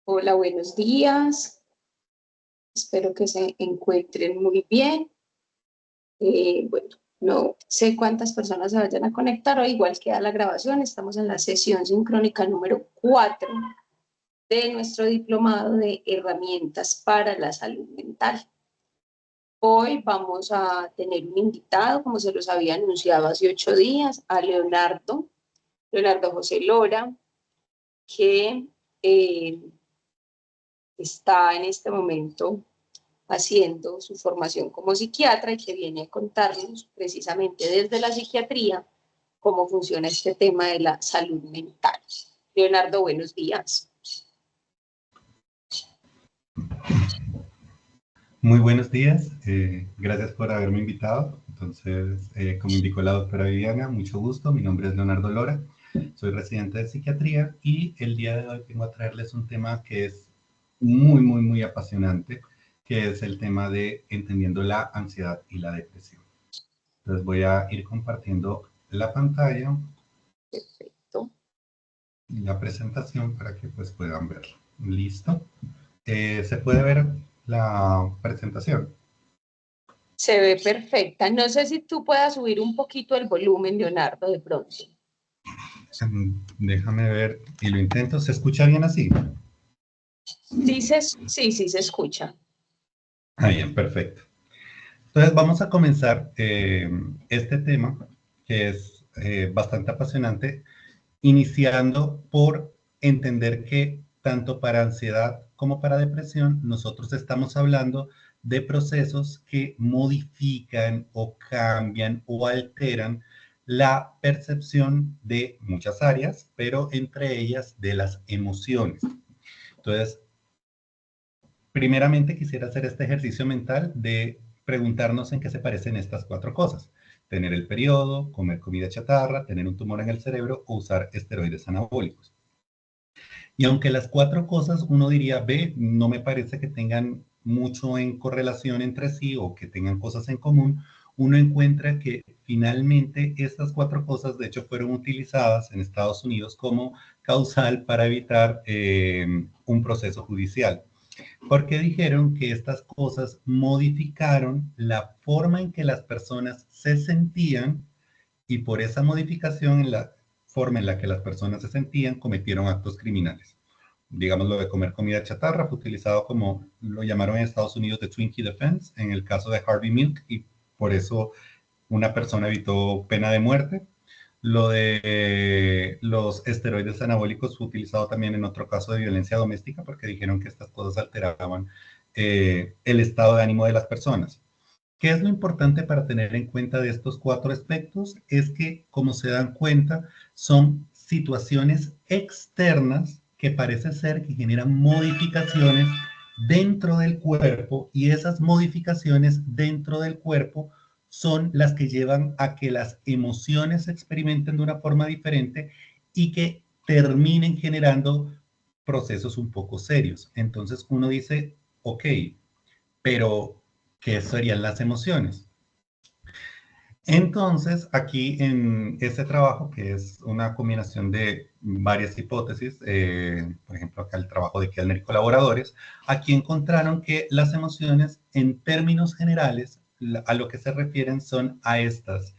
Hola, buenos días. Espero que se encuentren muy bien. Bueno, no sé cuántas personas se vayan a conectar o igual queda la grabación. Estamos en la sesión sincrónica número 4 de nuestro diplomado de herramientas para la salud mental. Hoy vamos a tener un invitado, como se los había anunciado hace 8 días, a Leonardo José Lora, que eh, está en este momento haciendo su formación como psiquiatra y que viene a contarnos precisamente desde la psiquiatría cómo funciona este tema de la salud mental. Leonardo, buenos días. Muy buenos días, gracias por haberme invitado. Entonces, como indicó la doctora Viviana, mucho gusto, mi nombre es Leonardo Lora, soy residente de psiquiatría y el día de hoy vengo a traerles un tema que es muy apasionante, que es el tema de entendiendo la ansiedad y la depresión. Entonces voy a ir compartiendo la pantalla Perfecto. y la presentación para que pues puedan verlo. ¿Listo? ¿Se puede ver la presentación? Se ve perfecta. No sé si tú puedas subir un poquito el volumen, Leonardo, de pronto. Déjame ver y lo intento. ¿Se escucha bien así? Dices, sí, sí, se escucha. Ah, bien, perfecto. Entonces vamos a comenzar este tema que es bastante apasionante, iniciando por entender que tanto para ansiedad como para depresión nosotros estamos hablando de procesos que modifican o cambian o alteran la percepción de muchas áreas, pero entre ellas de las emociones. Entonces, primeramente quisiera hacer este ejercicio mental de preguntarnos en qué se parecen estas cuatro cosas. Tener el periodo, comer comida chatarra, tener un tumor en el cerebro o usar esteroides anabólicos. Y aunque las cuatro cosas uno diría, ve, no me parece que tengan mucho en correlación entre sí o que tengan cosas en común, uno encuentra que finalmente estas cuatro cosas de hecho fueron utilizadas en Estados Unidos como causal para evitar un proceso judicial porque dijeron que estas cosas modificaron la forma en que las personas se sentían y por esa modificación en la forma en la que las personas se sentían cometieron actos criminales. Digamos, lo de comer comida chatarra fue utilizado como lo llamaron en Estados Unidos de Twinkie Defense en el caso de Harvey Milk y por eso una persona evitó pena de muerte. Lo de los esteroides anabólicos fue utilizado también en otro caso de violencia doméstica porque dijeron que estas cosas alteraban el estado de ánimo de las personas. ¿Qué es lo importante para tener en cuenta de estos cuatro aspectos? Es que, como se dan cuenta, son situaciones externas que parece ser que generan modificaciones dentro del cuerpo y esas modificaciones dentro del cuerpo son las que llevan a que las emociones se experimenten de una forma diferente y que terminen generando procesos un poco serios. Entonces uno dice, ok, pero ¿qué serían las emociones? Entonces, aquí en este trabajo, que es una combinación de varias hipótesis, por ejemplo, acá el trabajo de Kellner y colaboradores, aquí encontraron que las emociones, en términos generales, a lo que se refieren son a estas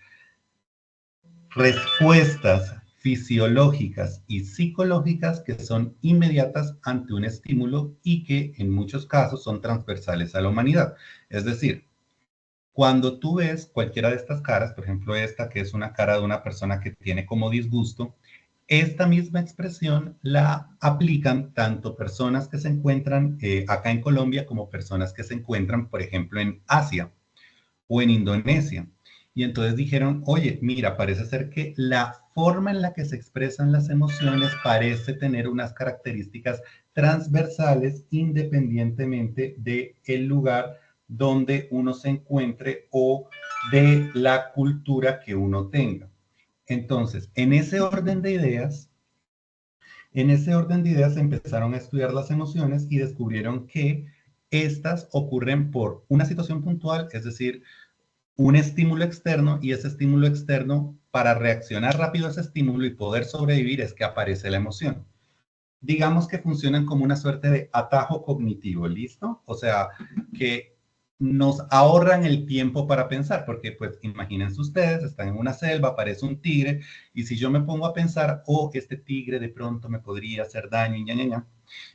respuestas fisiológicas y psicológicas que son inmediatas ante un estímulo y que en muchos casos son transversales a la humanidad. Es decir, cuando tú ves cualquiera de estas caras, por ejemplo esta que es una cara de una persona que tiene como disgusto, esta misma expresión la aplican tanto personas que se encuentran acá en Colombia como personas que se encuentran, por ejemplo, en Asia o en Indonesia. Y entonces dijeron, oye, mira, parece ser que la forma en la que se expresan las emociones parece tener unas características transversales independientemente del lugar donde uno se encuentre o de la cultura que uno tenga. Entonces, en ese orden de ideas empezaron a estudiar las emociones y descubrieron que estas ocurren por una situación puntual, es decir, un estímulo externo y ese estímulo externo, para reaccionar rápido a ese estímulo y poder sobrevivir es que aparece la emoción. digamos que funcionan como una suerte de atajo cognitivo, ¿listo? O sea, que nos ahorran el tiempo para pensar, porque pues imagínense ustedes, están en una selva, aparece un tigre, y si yo me pongo a pensar, oh, este tigre de pronto me podría hacer daño, y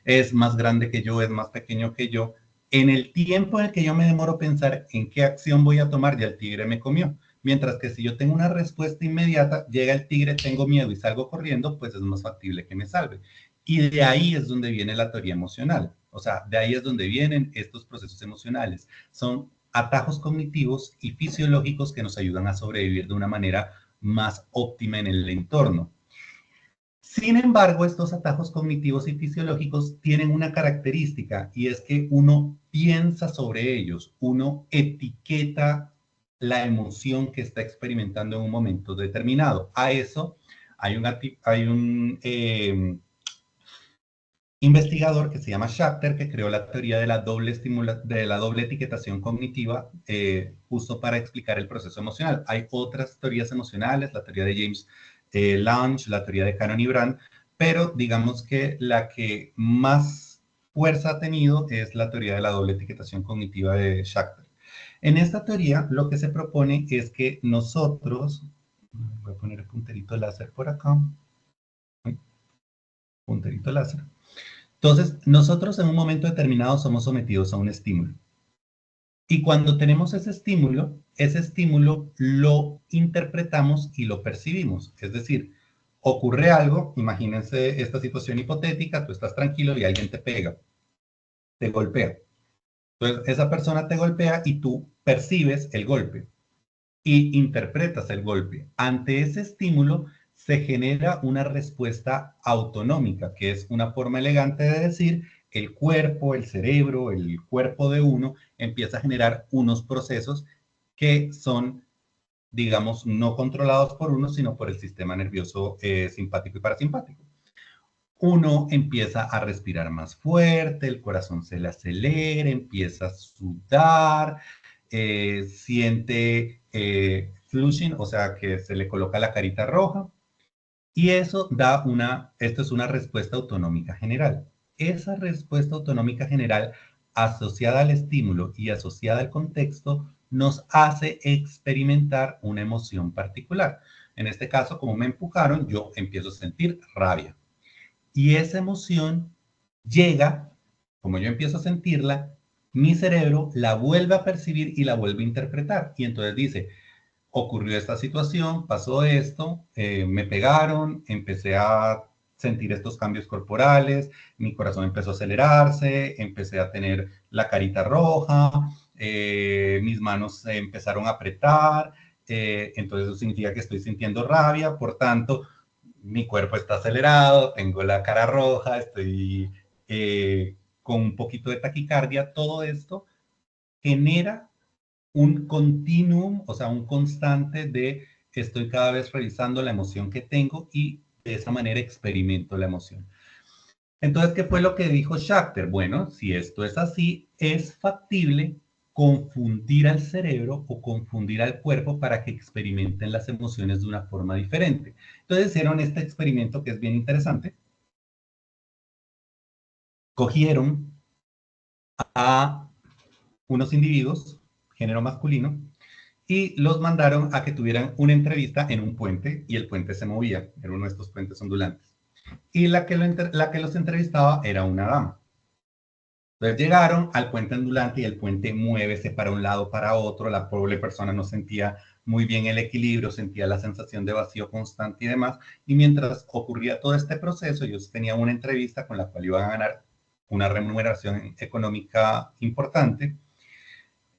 es más grande que yo, es más pequeño que yo, en el tiempo en el que yo me demoro pensar en qué acción voy a tomar, ya el tigre me comió. Mientras que si yo tengo una respuesta inmediata, llega el tigre, tengo miedo y salgo corriendo, pues es más factible que me salve. Y de ahí es donde viene la teoría emocional. O sea, de ahí es donde vienen estos procesos emocionales. Son atajos cognitivos y fisiológicos que nos ayudan a sobrevivir de una manera más óptima en el entorno. Sin embargo, estos atajos cognitivos y fisiológicos tienen una característica y es que uno piensa sobre ellos, uno etiqueta la emoción que está experimentando en un momento determinado. A eso hay un investigador que se llama Schachter, que creó la teoría de la doble etiquetación cognitiva, justo para explicar el proceso emocional. Hay otras teorías emocionales, la teoría de James Lange, la teoría de Cannon y Brand, pero digamos que la que más fuerza ha tenido es la teoría de la doble etiquetación cognitiva de Schachter. En esta teoría, lo que se propone es que nosotros, voy a poner el punterito láser por acá, punterito láser. Entonces, nosotros en un momento determinado somos sometidos a un estímulo. Y cuando tenemos ese estímulo lo interpretamos y lo percibimos. Es decir, ocurre algo, imagínense esta situación hipotética, tú estás tranquilo y alguien te pega, te golpea. Entonces, esa persona te golpea y tú percibes el golpe y interpretas el golpe. Ante ese estímulo se genera una respuesta autonómica, que es una forma elegante de decir el cuerpo, el cerebro, el cuerpo de uno empieza a generar unos procesos que son, digamos, no controlados por uno, sino por el sistema nervioso simpático y parasimpático. Uno empieza a respirar más fuerte, el corazón se le acelera, empieza a sudar, siente flushing, o sea, que se le coloca la carita roja, y eso esto es una respuesta autonómica general. Esa respuesta autonómica general asociada al estímulo y asociada al contexto nos hace experimentar una emoción particular. En este caso, como me empujaron, yo empiezo a sentir rabia. Y esa emoción llega, como yo empiezo a sentirla, mi cerebro la vuelve a percibir y la vuelve a interpretar. Y entonces dice, ocurrió esta situación, pasó esto, me pegaron, empecé a sentir estos cambios corporales, mi corazón empezó a acelerarse, empecé a tener la carita roja, mis manos se empezaron a apretar, entonces eso significa que estoy sintiendo rabia, por tanto, mi cuerpo está acelerado, tengo la cara roja, estoy con un poquito de taquicardia, todo esto genera un continuum, o sea, un constante de estoy cada vez revisando la emoción que tengo y de esa manera experimento la emoción. Entonces, ¿qué fue lo que dijo Schachter? Bueno, si esto es así, es factible confundir al cerebro o confundir al cuerpo para que experimenten las emociones de una forma diferente. Entonces hicieron este experimento que es bien interesante. Cogieron a unos individuos, género masculino, y los mandaron a que tuvieran una entrevista en un puente y el puente se movía, era uno de estos puentes ondulantes. Y la que los entrevistaba era una dama. Entonces llegaron al puente ondulante y el puente muévese para un lado, para otro, la pobre persona no sentía muy bien el equilibrio, sentía la sensación de vacío constante y demás, y mientras ocurría todo este proceso, ellos tenían una entrevista con la cual iban a ganar una remuneración económica importante,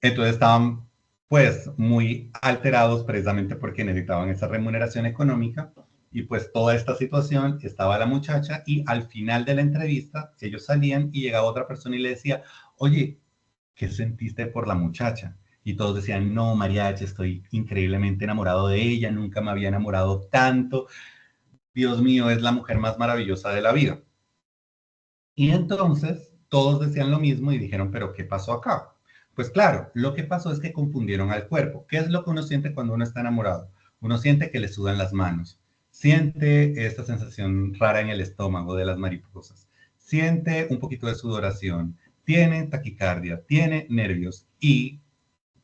entonces estaban pues muy alterados precisamente porque necesitaban esa remuneración económica y pues toda esta situación estaba la muchacha y al final de la entrevista ellos salían y llegaba otra persona y le decía, oye, ¿qué sentiste por la muchacha? Y todos decían, no, mariachi, estoy increíblemente enamorado de ella, nunca me había enamorado tanto, Dios mío, es la mujer más maravillosa de la vida. Y entonces todos decían lo mismo y dijeron, pero ¿qué pasó acá? Pues claro, lo que pasó es que confundieron al cuerpo. ¿Qué es lo que uno siente cuando uno está enamorado? Uno siente que le sudan las manos, siente esta sensación rara en el estómago de las mariposas, siente un poquito de sudoración, tiene taquicardia, tiene nervios y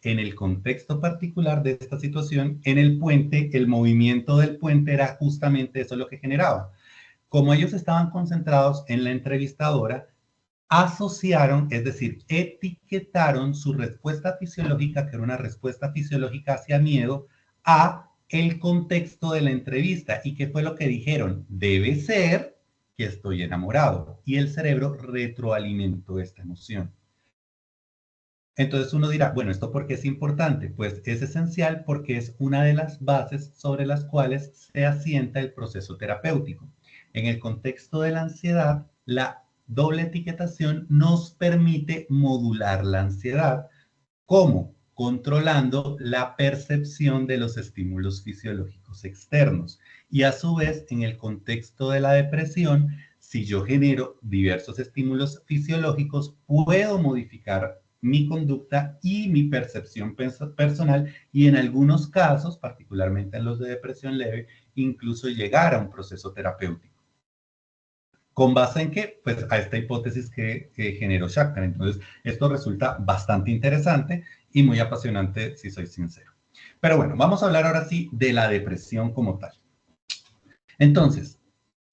en el contexto particular de esta situación, en el puente, el movimiento del puente era justamente eso lo que generaba. Como ellos estaban concentrados en la entrevistadora, asociaron, es decir, etiquetaron su respuesta fisiológica, que era una respuesta fisiológica hacia miedo, a el contexto de la entrevista. ¿Y qué fue lo que dijeron? Debe ser que estoy enamorado. Y el cerebro retroalimentó esta emoción. Entonces uno dirá, bueno, ¿esto por qué es importante? Pues es esencial porque es una de las bases sobre las cuales se asienta el proceso terapéutico. En el contexto de la ansiedad, la doble etiquetación nos permite modular la ansiedad. ¿Cómo? Controlando la percepción de los estímulos fisiológicos externos. Y a su vez, en el contexto de la depresión, si yo genero diversos estímulos fisiológicos, puedo modificar mi conducta y mi percepción personal y en algunos casos, particularmente en los de depresión leve, incluso llegar a un proceso terapéutico. ¿Con base en qué? Pues a esta hipótesis que generó Shakhtar. Entonces, esto resulta bastante interesante y muy apasionante, si soy sincero. Pero bueno, vamos a hablar ahora sí de la depresión como tal. Entonces,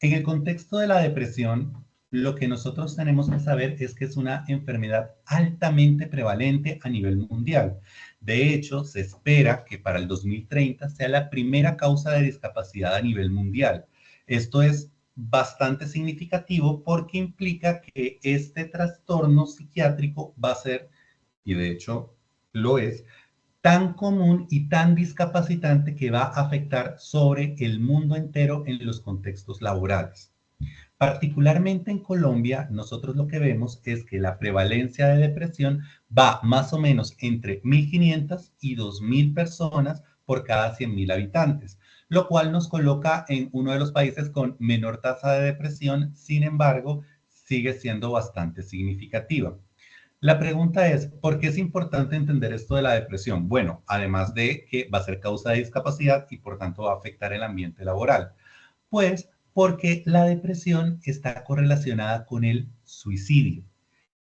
en el contexto de la depresión, lo que nosotros tenemos que saber es que es una enfermedad altamente prevalente a nivel mundial. De hecho, se espera que para el 2030 sea la primera causa de discapacidad a nivel mundial. Esto es bastante significativo porque implica que este trastorno psiquiátrico va a ser, y de hecho lo es, tan común y tan discapacitante que va a afectar sobre el mundo entero en los contextos laborales. Particularmente en Colombia, nosotros lo que vemos es que la prevalencia de depresión va más o menos entre 1.500 y 2.000 personas por cada 100.000 habitantes, lo cual nos coloca en uno de los países con menor tasa de depresión, sin embargo, sigue siendo bastante significativa. La pregunta es, ¿por qué es importante entender esto de la depresión? Bueno, además de que va a ser causa de discapacidad y por tanto va a afectar el ambiente laboral. Pues porque la depresión está correlacionada con el suicidio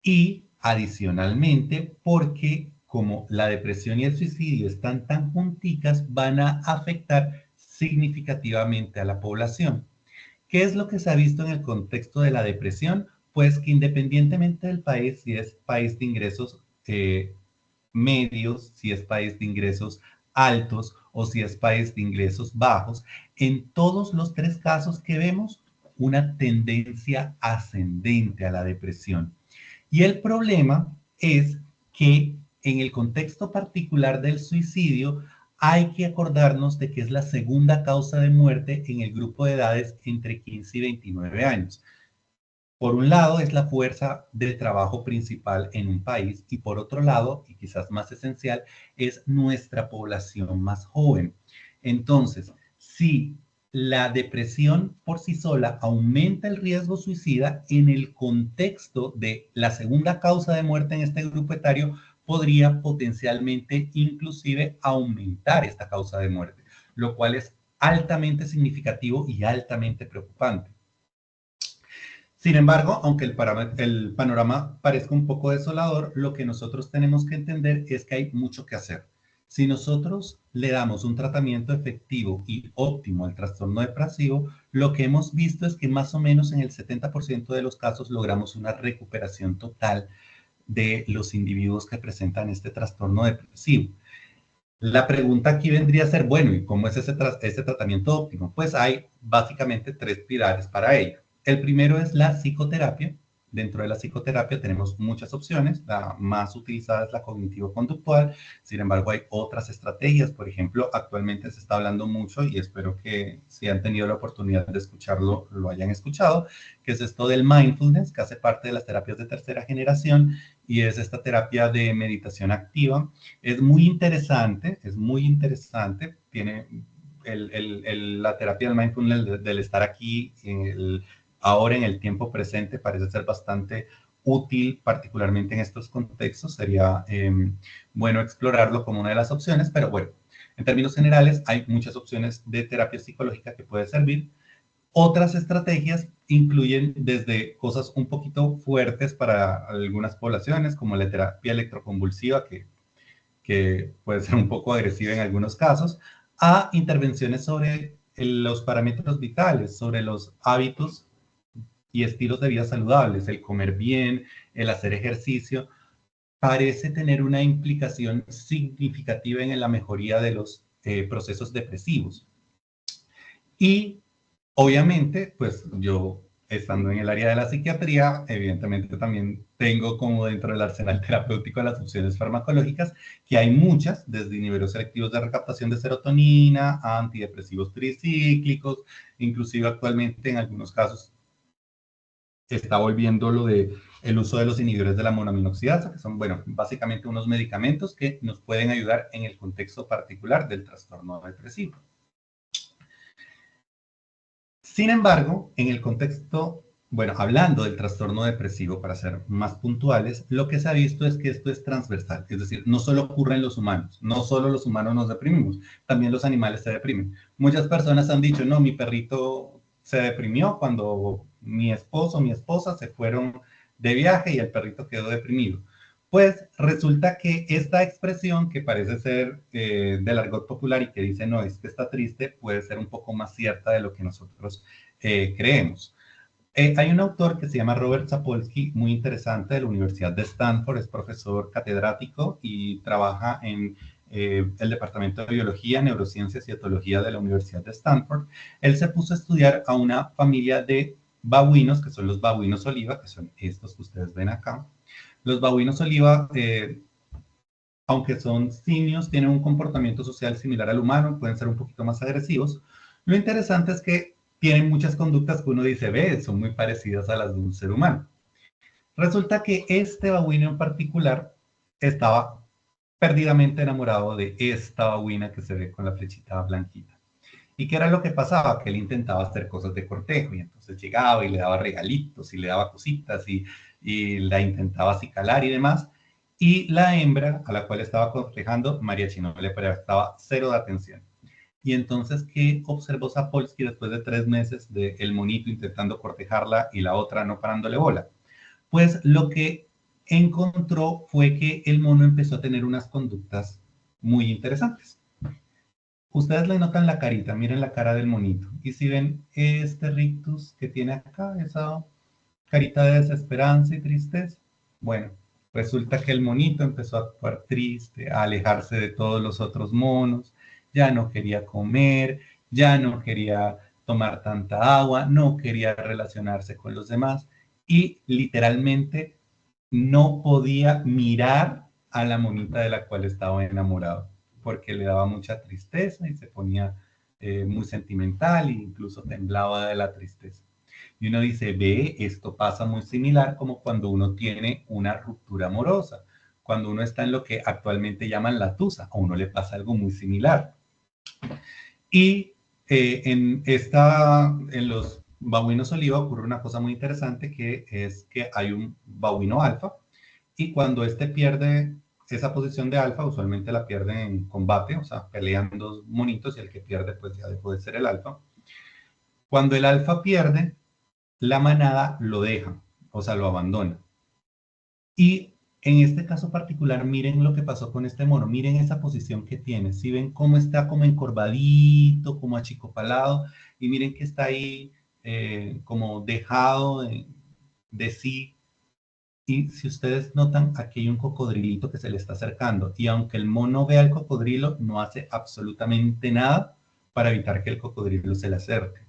y adicionalmente porque como la depresión y el suicidio están tan junticas, van a afectar significativamente a la población. ¿Qué es lo que se ha visto en el contexto de la depresión? Pues que independientemente del país, si es país de ingresos medios, si es país de ingresos altos o si es país de ingresos bajos, en todos los tres casos que vemos una tendencia ascendente a la depresión. Y el problema es que en el contexto particular del suicidio hay que acordarnos de que es la segunda causa de muerte en el grupo de edades entre 15 y 29 años. Por un lado, es la fuerza de trabajo principal en un país y por otro lado, y quizás más esencial, es nuestra población más joven. Entonces, si la depresión por sí sola aumenta el riesgo suicida, en el contexto de la segunda causa de muerte en este grupo etario, podría potencialmente inclusive aumentar esta causa de muerte, lo cual es altamente significativo y altamente preocupante. Sin embargo, aunque el panorama parezca un poco desolador, lo que nosotros tenemos que entender es que hay mucho que hacer. Si nosotros le damos un tratamiento efectivo y óptimo al trastorno depresivo, lo que hemos visto es que más o menos en el 70% de los casos logramos una recuperación total de los individuos que presentan este trastorno depresivo. La pregunta aquí vendría a ser, bueno, ¿y cómo es ese tratamiento óptimo? Pues hay básicamente tres pilares para ello. El primero es la psicoterapia. Dentro de la psicoterapia tenemos muchas opciones. La más utilizada es la cognitivo-conductual. Sin embargo, hay otras estrategias. Por ejemplo, actualmente se está hablando mucho y espero que si han tenido la oportunidad de escucharlo, lo hayan escuchado, que es esto del mindfulness, que hace parte de las terapias de tercera generación y es esta terapia de meditación activa. Es muy interesante. Tiene la terapia del mindfulness, del estar aquí, ahora en el tiempo presente, parece ser bastante útil, particularmente en estos contextos. Sería bueno explorarlo como una de las opciones, pero bueno, En términos generales, hay muchas opciones de terapia psicológica que puede servir. Otras estrategias incluyen desde cosas un poquito fuertes para algunas poblaciones, como la terapia electroconvulsiva, que puede ser un poco agresiva en algunos casos, a intervenciones sobre los parámetros vitales, sobre los hábitos y estilos de vida saludables, el comer bien, el hacer ejercicio, parece tener una implicación significativa en la mejoría de los procesos depresivos. Y obviamente, pues yo, estando en el área de la psiquiatría, evidentemente también tengo como dentro del arsenal terapéutico las opciones farmacológicas, que hay muchas, desde inhibidores selectivos de recaptación de serotonina, a antidepresivos tricíclicos, inclusive actualmente en algunos casos está volviendo lo de el uso de los inhibidores de la monoaminoxidasa, que son, bueno, básicamente unos medicamentos que nos pueden ayudar en el contexto particular del trastorno depresivo. Sin embargo, en el contexto, bueno, hablando del trastorno depresivo, para ser más puntuales, lo que se ha visto es que esto es transversal, es decir, no solo ocurre en los humanos, no solo los humanos nos deprimimos, también los animales se deprimen. Muchas personas han dicho, no, mi perrito se deprimió cuando mi esposo o mi esposa se fueron de viaje y el perrito quedó deprimido. Pues resulta que esta expresión que parece ser del argot popular y que dice no, es que está triste, puede ser un poco más cierta de lo que nosotros creemos. Hay un autor que se llama Robert Sapolsky, muy interesante, de la Universidad de Stanford, es profesor catedrático y trabaja en el Departamento de Biología, Neurociencias y Etología de la Universidad de Stanford. Él se puso a estudiar a una familia de babuinos, que son los babuinos oliva, que son estos que ustedes ven acá. Los babuinos oliva, aunque son simios, tienen un comportamiento social similar al humano, pueden ser un poquito más agresivos. Lo interesante es que tienen muchas conductas que uno dice, ve, son muy parecidas a las de un ser humano. Resulta que este babuino en particular estaba perdidamente enamorado de esta babuina que se ve con la flechita blanquita. ¿Y qué era lo que pasaba? Que él intentaba hacer cosas de cortejo y entonces llegaba y le daba regalitos y le daba cositas y la intentaba acicalar y demás. Y la hembra a la cual estaba cortejando, Mariachi, no le prestaba cero de atención. Y entonces, ¿qué observó Sapolsky después de 3 meses de el monito intentando cortejarla y la otra no parándole bola? Pues lo que encontró fue que el mono empezó a tener unas conductas muy interesantes. Ustedes le notan la carita, miren la cara del monito. Y si ven este rictus que tiene acá, esa carita de desesperanza y tristeza, bueno, resulta que el monito empezó a actuar triste, a alejarse de todos los otros monos, ya no quería comer, ya no quería tomar tanta agua, no quería relacionarse con los demás y literalmente no podía mirar a la monita de la cual estaba enamorado, porque le daba mucha tristeza y se ponía muy sentimental e incluso temblaba de la tristeza. Y uno dice, ve, esto pasa muy similar como cuando uno tiene una ruptura amorosa, cuando uno está en lo que actualmente llaman la tusa, a uno le pasa algo muy similar. Y en los babuinos oliva ocurre una cosa muy interesante, que es que hay un babuino alfa, y cuando este pierde esa posición de alfa, usualmente la pierde en combate, o sea, pelean dos monitos y el que pierde pues ya dejó de ser el alfa. Cuando el alfa pierde, la manada lo deja, o sea, lo abandona. Y en este caso particular, miren lo que pasó con este mono, miren esa posición que tiene, si ven cómo está como encorvadito, como achicopalado, y miren que está ahí como dejado de sí. Y si ustedes notan, aquí hay un cocodrilito que se le está acercando, y aunque el mono vea al cocodrilo, no hace absolutamente nada para evitar que el cocodrilo se le acerque.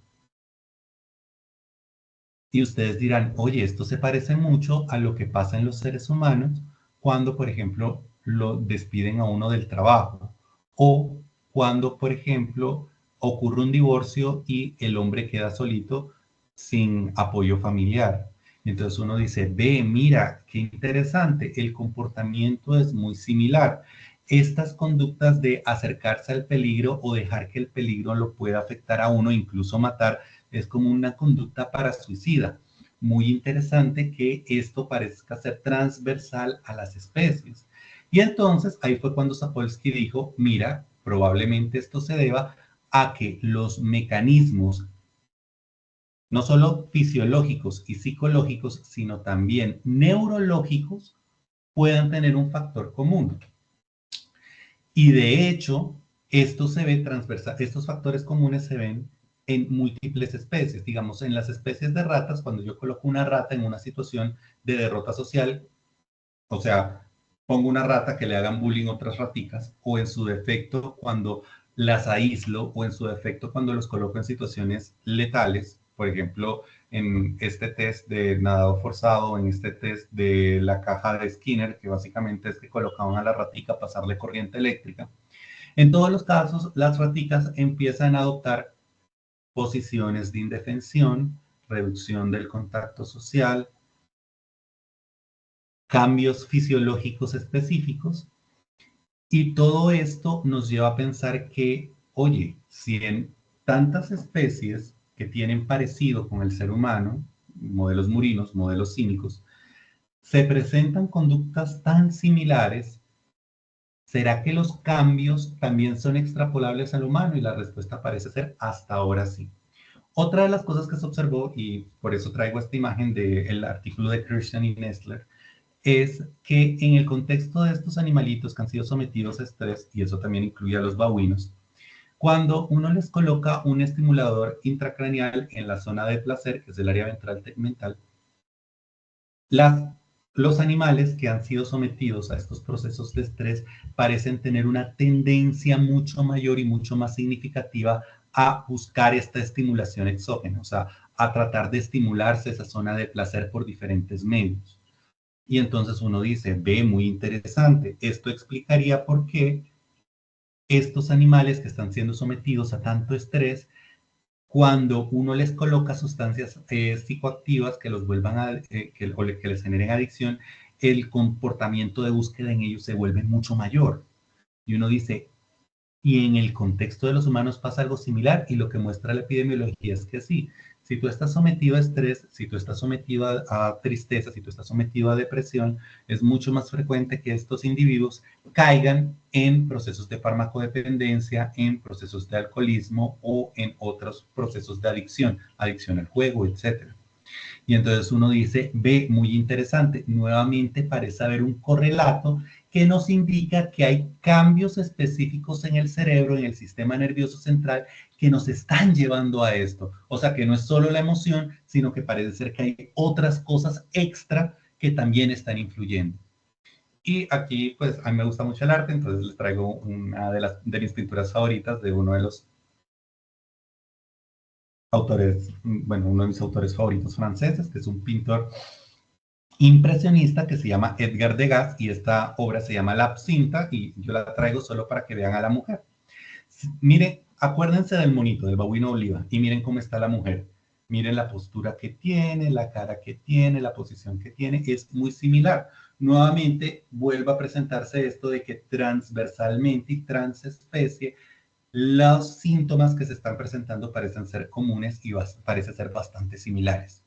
Y ustedes dirán, oye, esto se parece mucho a lo que pasa en los seres humanos cuando, por ejemplo, lo despiden a uno del trabajo o cuando, por ejemplo, ocurre un divorcio y el hombre queda solito sin apoyo familiar. Entonces uno dice, ve, mira, qué interesante, el comportamiento es muy similar. Estas conductas de acercarse al peligro o dejar que el peligro lo pueda afectar a uno, incluso matar, es como una conducta para suicida. Muy interesante que esto parezca ser transversal a las especies. Y entonces ahí fue cuando Sapolsky dijo, mira, Probablemente esto se deba a que los mecanismos, no solo fisiológicos y psicológicos, sino también neurológicos, puedan tener un factor común. Y de hecho, esto se ve transversal, estos factores comunes se ven en múltiples especies. Digamos, en las especies de ratas, cuando yo coloco una rata en una situación de derrota social, o sea, pongo una rata que le hagan bullying a otras raticas, o en su defecto cuando las aíslo, o en su defecto cuando los coloco en situaciones letales, por ejemplo, en este test de nadado forzado, en este test de la caja de Skinner, que básicamente es que colocaban a la ratica a pasarle corriente eléctrica. En todos los casos, las raticas empiezan a adoptar posiciones de indefensión, reducción del contacto social, cambios fisiológicos específicos, y todo esto nos lleva a pensar que, oye, si en tantas especies que tienen parecido con el ser humano, modelos murinos, modelos cínicos, se presentan conductas tan similares, ¿será que los cambios también son extrapolables al humano? Y la respuesta parece ser hasta ahora sí. Otra de las cosas que se observó, y por eso traigo esta imagen del artículo de Christian y Nestler, es que en el contexto de estos animalitos que han sido sometidos a estrés, y eso también incluye a los babuinos, cuando uno les coloca un estimulador intracraneal en la zona de placer, que es el área ventral tegmental, los animales que han sido sometidos a estos procesos de estrés parecen tener una tendencia mucho mayor y mucho más significativa a buscar esta estimulación exógena, o sea, a tratar de estimularse esa zona de placer por diferentes medios. Y entonces uno dice, ve, muy interesante, esto explicaría por qué estos animales que están siendo sometidos a tanto estrés, cuando uno les coloca sustancias psicoactivas que los vuelvan que les generen adicción, el comportamiento de búsqueda en ellos se vuelve mucho mayor. Y uno dice, y en el contexto de los humanos pasa algo similar, y lo que muestra la epidemiología es que sí. Si tú estás sometido a estrés, si tú estás sometido a tristeza, si tú estás sometido a depresión, es mucho más frecuente que estos individuos caigan en procesos de farmacodependencia, en procesos de alcoholismo o en otros procesos de adicción, adicción al juego, etc. Y entonces uno dice, ve, muy interesante, nuevamente parece haber un correlato que nos indica que hay cambios específicos en el cerebro, en el sistema nervioso central, que nos están llevando a esto. O sea, que no es solo la emoción, sino que parece ser que hay otras cosas extra que también están influyendo. Y aquí, pues, a mí me gusta mucho el arte, entonces les traigo una de mis pinturas favoritas de uno de los autores, bueno, uno de mis autores favoritos franceses, que es un pintor impresionista que se llama Edgar Degas, y esta obra se llama La Absinta, y yo la traigo solo para que vean a la mujer. Miren, acuérdense del monito, del babuino oliva, y miren cómo está la mujer. Miren la postura que tiene, la cara que tiene, la posición que tiene, es muy similar. Nuevamente vuelve a presentarse esto de que transversalmente y transespecie, los síntomas que se están presentando parecen ser comunes y parecen ser bastante similares.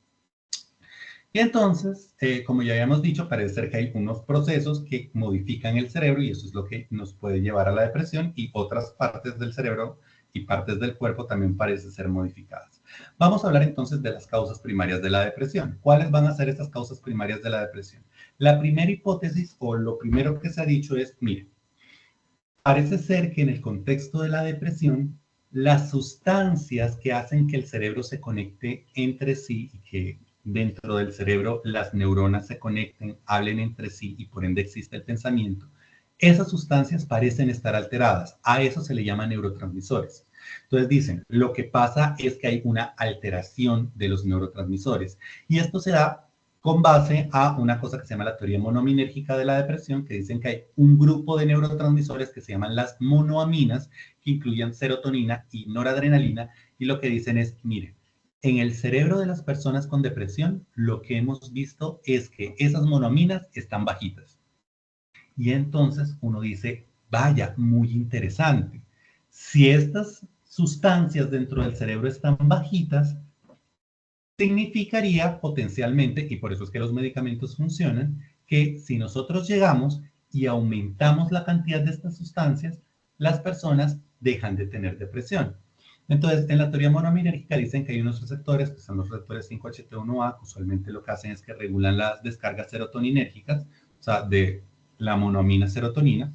Y entonces, como ya habíamos dicho, parece ser que hay unos procesos que modifican el cerebro, y eso es lo que nos puede llevar a la depresión, y otras partes del cerebro y partes del cuerpo también parecen ser modificadas. Vamos a hablar entonces de las causas primarias de la depresión. ¿Cuáles van a ser estas causas primarias de la depresión? La primera hipótesis, o lo primero que se ha dicho es, mire, parece ser que en el contexto de la depresión, las sustancias que hacen que el cerebro se conecte entre sí y que dentro del cerebro las neuronas se conecten, hablen entre sí y por ende existe el pensamiento, esas sustancias parecen estar alteradas. A eso se le llama neurotransmisores. Entonces dicen, lo que pasa es que hay una alteración de los neurotransmisores, y esto se da con base a una cosa que se llama la teoría monoaminérgica de la depresión, que dicen que hay un grupo de neurotransmisores que se llaman las monoaminas, que incluyen serotonina y noradrenalina, y lo que dicen es, miren, en el cerebro de las personas con depresión, lo que hemos visto es que esas monoaminas están bajitas. Y entonces uno dice, vaya, muy interesante. Si estas sustancias dentro del cerebro están bajitas, significaría potencialmente, y por eso es que los medicamentos funcionan, que si nosotros llegamos y aumentamos la cantidad de estas sustancias, las personas dejan de tener depresión. Entonces, en la teoría monoaminérgica dicen que hay unos receptores, que son los receptores 5-HT1A, que usualmente lo que hacen es que regulan las descargas serotoninérgicas, o sea, de la monoamina serotonina,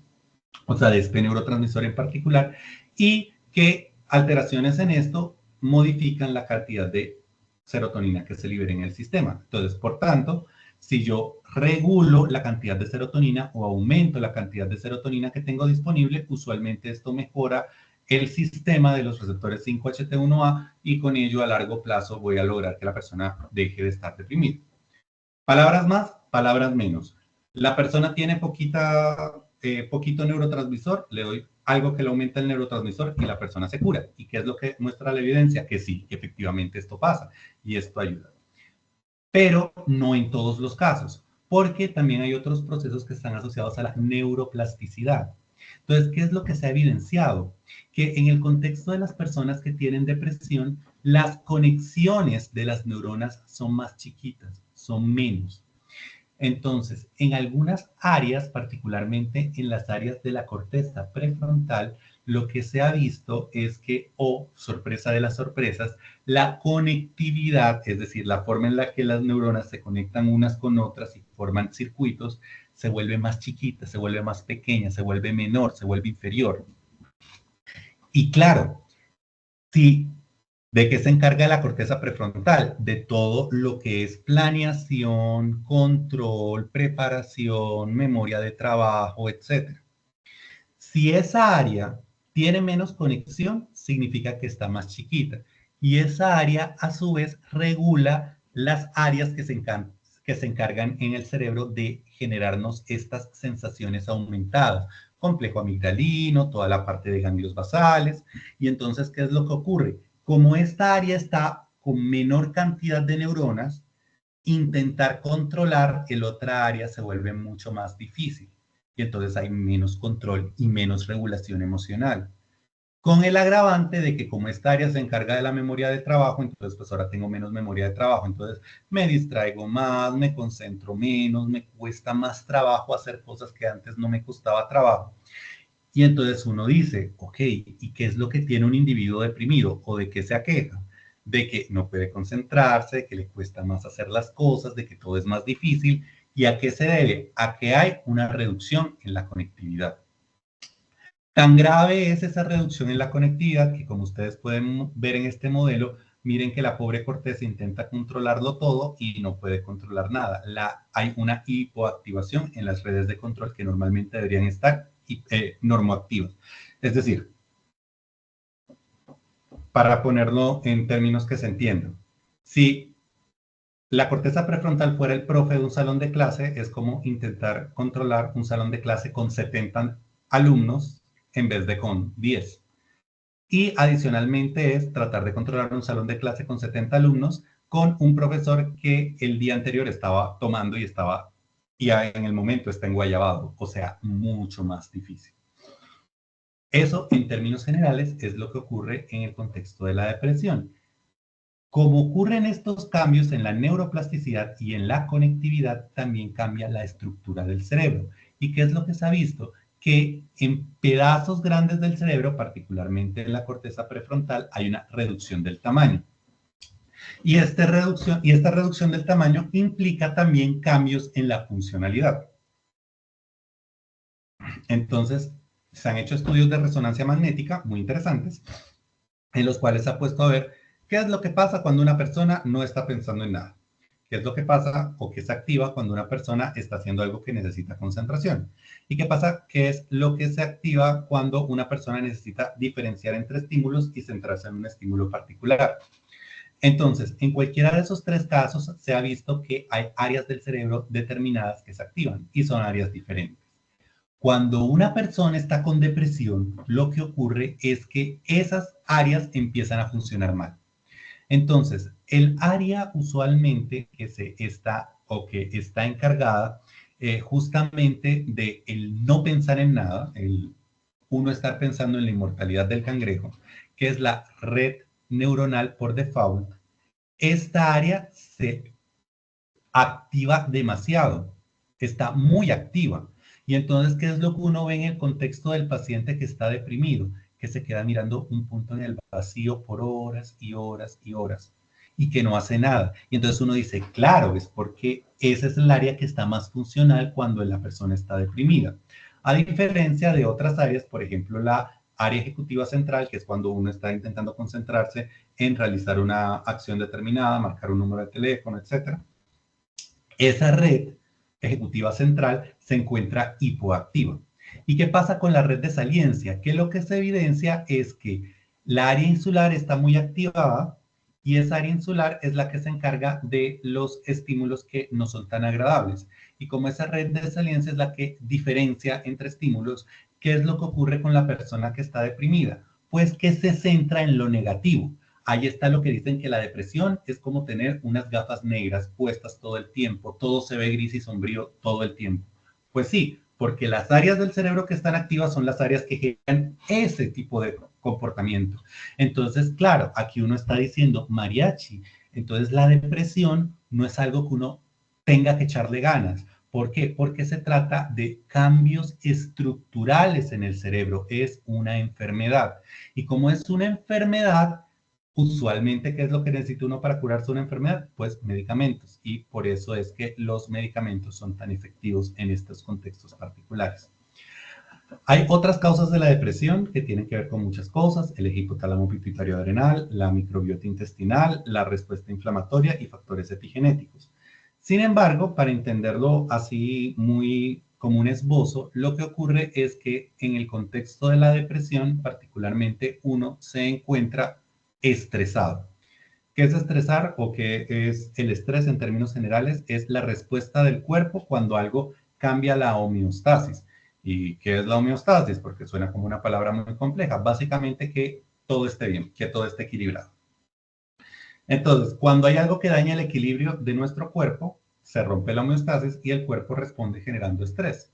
o sea, de este neurotransmisor en particular, y que alteraciones en esto modifican la cantidad de serotonina que se libera en el sistema. Entonces, por tanto, si yo regulo la cantidad de serotonina o aumento la cantidad de serotonina que tengo disponible, usualmente esto mejora el sistema de los receptores 5-HT1A y con ello a largo plazo voy a lograr que la persona deje de estar deprimida. Palabras más, palabras menos. La persona tiene poquito neurotransmisor, le doy algo que le aumenta el neurotransmisor y la persona se cura. ¿Y qué es lo que muestra la evidencia? Que sí, efectivamente esto pasa y esto ayuda. Pero no en todos los casos, porque también hay otros procesos que están asociados a la neuroplasticidad. Entonces, ¿qué es lo que se ha evidenciado? Que en el contexto de las personas que tienen depresión, las conexiones de las neuronas son más chiquitas, son menos. Entonces, en algunas áreas, particularmente en las áreas de la corteza prefrontal, lo que se ha visto es que, sorpresa de las sorpresas, la conectividad, es decir, la forma en la que las neuronas se conectan unas con otras y forman circuitos, se vuelve más chiquita, se vuelve más pequeña, se vuelve menor, se vuelve inferior. Y claro, si ¿de qué se encarga la corteza prefrontal? De todo lo que es planeación, control, preparación, memoria de trabajo, etc. Si esa área tiene menos conexión, significa que está más chiquita. Y esa área, a su vez, regula las áreas que se encargan en el cerebro de generarnos estas sensaciones aumentadas. Complejo amigdalino, toda la parte de ganglios basales. Y entonces, ¿qué es lo que ocurre? Como esta área está con menor cantidad de neuronas, intentar controlar el otra área se vuelve mucho más difícil. Y entonces hay menos control y menos regulación emocional. Con el agravante de que como esta área se encarga de la memoria de trabajo, entonces pues ahora tengo menos memoria de trabajo, entonces me distraigo más, me concentro menos, me cuesta más trabajo hacer cosas que antes no me costaba trabajo. Y entonces uno dice, ok, ¿y qué es lo que tiene un individuo deprimido o de qué se aqueja? De que no puede concentrarse, de que le cuesta más hacer las cosas, de que todo es más difícil. ¿Y a qué se debe? A que hay una reducción en la conectividad. Tan grave es esa reducción en la conectividad que, como ustedes pueden ver en este modelo, miren que la pobre corteza intenta controlarlo todo y no puede controlar nada. Hay una hipoactivación en las redes de control que normalmente deberían estar normoactivas. Es decir, para ponerlo en términos que se entiendan, si la corteza prefrontal fuera el profe de un salón de clase, es como intentar controlar un salón de clase con 70 alumnos en vez de con 10. Y adicionalmente es tratar de controlar un salón de clase con 70 alumnos con un profesor que el día anterior estaba tomando y en el momento está enguayabado, o sea, mucho más difícil. Eso, en términos generales, es lo que ocurre en el contexto de la depresión. Como ocurren estos cambios en la neuroplasticidad y en la conectividad, también cambia la estructura del cerebro. ¿Y qué es lo que se ha visto? Que en pedazos grandes del cerebro, particularmente en la corteza prefrontal, hay una reducción del tamaño. Y esta reducción del tamaño implica también cambios en la funcionalidad. Entonces, se han hecho estudios de resonancia magnética muy interesantes, en los cuales se ha puesto a ver qué es lo que pasa cuando una persona no está pensando en nada. ¿Qué es lo que pasa o qué se activa cuando una persona está haciendo algo que necesita concentración? ¿Y qué pasa? ¿Qué es lo que se activa cuando una persona necesita diferenciar entre estímulos y centrarse en un estímulo particular? Entonces, en cualquiera de esos tres casos se ha visto que hay áreas del cerebro determinadas que se activan y son áreas diferentes. Cuando una persona está con depresión, lo que ocurre es que esas áreas empiezan a funcionar mal. Entonces, el área usualmente que está encargada justamente de el no pensar en nada, el uno estar pensando en la inmortalidad del cangrejo, que es la red neuronal por default, esta área se activa demasiado, está muy activa. Y entonces, ¿qué es lo que uno ve en el contexto del paciente que está deprimido? Que se queda mirando un punto en el vacío por horas y horas y horas y que no hace nada. Y entonces uno dice, claro, es porque esa es el área que está más funcional cuando la persona está deprimida. A diferencia de otras áreas, por ejemplo, la área ejecutiva central, que es cuando uno está intentando concentrarse en realizar una acción determinada, marcar un número de teléfono, etcétera. Esa red ejecutiva central se encuentra hipoactiva. ¿Y qué pasa con la red de saliencia? Que lo que se evidencia es que la área insular está muy activada y esa área insular es la que se encarga de los estímulos que no son tan agradables. Y como esa red de saliencia es la que diferencia entre estímulos, ¿qué es lo que ocurre con la persona que está deprimida? Pues que se centra en lo negativo. Ahí está lo que dicen que la depresión es como tener unas gafas negras puestas todo el tiempo, todo se ve gris y sombrío todo el tiempo. Pues sí, porque las áreas del cerebro que están activas son las áreas que generan ese tipo de comportamiento. Entonces, claro, aquí uno está diciendo mariachi. Entonces, la depresión no es algo que uno tenga que echarle ganas. ¿Por qué? Porque se trata de cambios estructurales en el cerebro. Es una enfermedad. Y como es una enfermedad, usualmente, ¿qué es lo que necesita uno para curarse una enfermedad? Pues medicamentos. Y por eso es que los medicamentos son tan efectivos en estos contextos particulares. Hay otras causas de la depresión que tienen que ver con muchas cosas: el hipotálamo pituitario adrenal, la microbiota intestinal, la respuesta inflamatoria y factores epigenéticos. Sin embargo, para entenderlo así muy como un esbozo, lo que ocurre es que en el contexto de la depresión, particularmente, uno se encuentra estresado. ¿Qué es estresar o qué es el estrés en términos generales? Es la respuesta del cuerpo cuando algo cambia la homeostasis. ¿Y qué es la homeostasis? Porque suena como una palabra muy compleja. Básicamente que todo esté bien, que todo esté equilibrado. Entonces, cuando hay algo que daña el equilibrio de nuestro cuerpo, se rompe la homeostasis y el cuerpo responde generando estrés.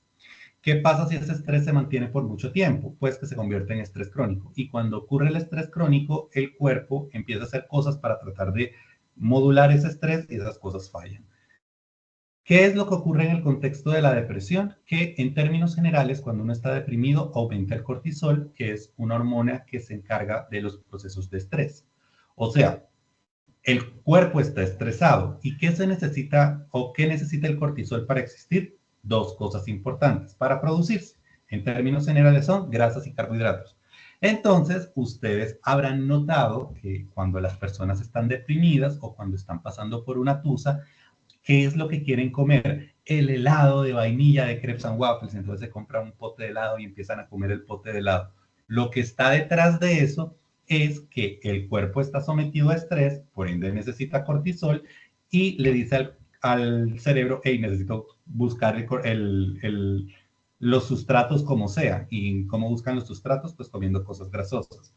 ¿Qué pasa si ese estrés se mantiene por mucho tiempo? Pues que se convierte en estrés crónico. Y cuando ocurre el estrés crónico, el cuerpo empieza a hacer cosas para tratar de modular ese estrés y esas cosas fallan. ¿Qué es lo que ocurre en el contexto de la depresión? Que en términos generales, cuando uno está deprimido, aumenta el cortisol, que es una hormona que se encarga de los procesos de estrés. O sea, el cuerpo está estresado. ¿Y qué se necesita o qué necesita el cortisol para existir? Dos cosas importantes para producirse. En términos generales son grasas y carbohidratos. Entonces, ustedes habrán notado que cuando las personas están deprimidas o cuando están pasando por una tusa, ¿qué es lo que quieren comer? El helado de vainilla de crepes and waffles. Entonces se compran un pote de helado y empiezan a comer el pote de helado. Lo que está detrás de eso es que el cuerpo está sometido a estrés, por ende necesita cortisol y le dice al cerebro, hey, necesito buscar los sustratos como sea. ¿Y cómo buscan los sustratos? Pues comiendo cosas grasosas.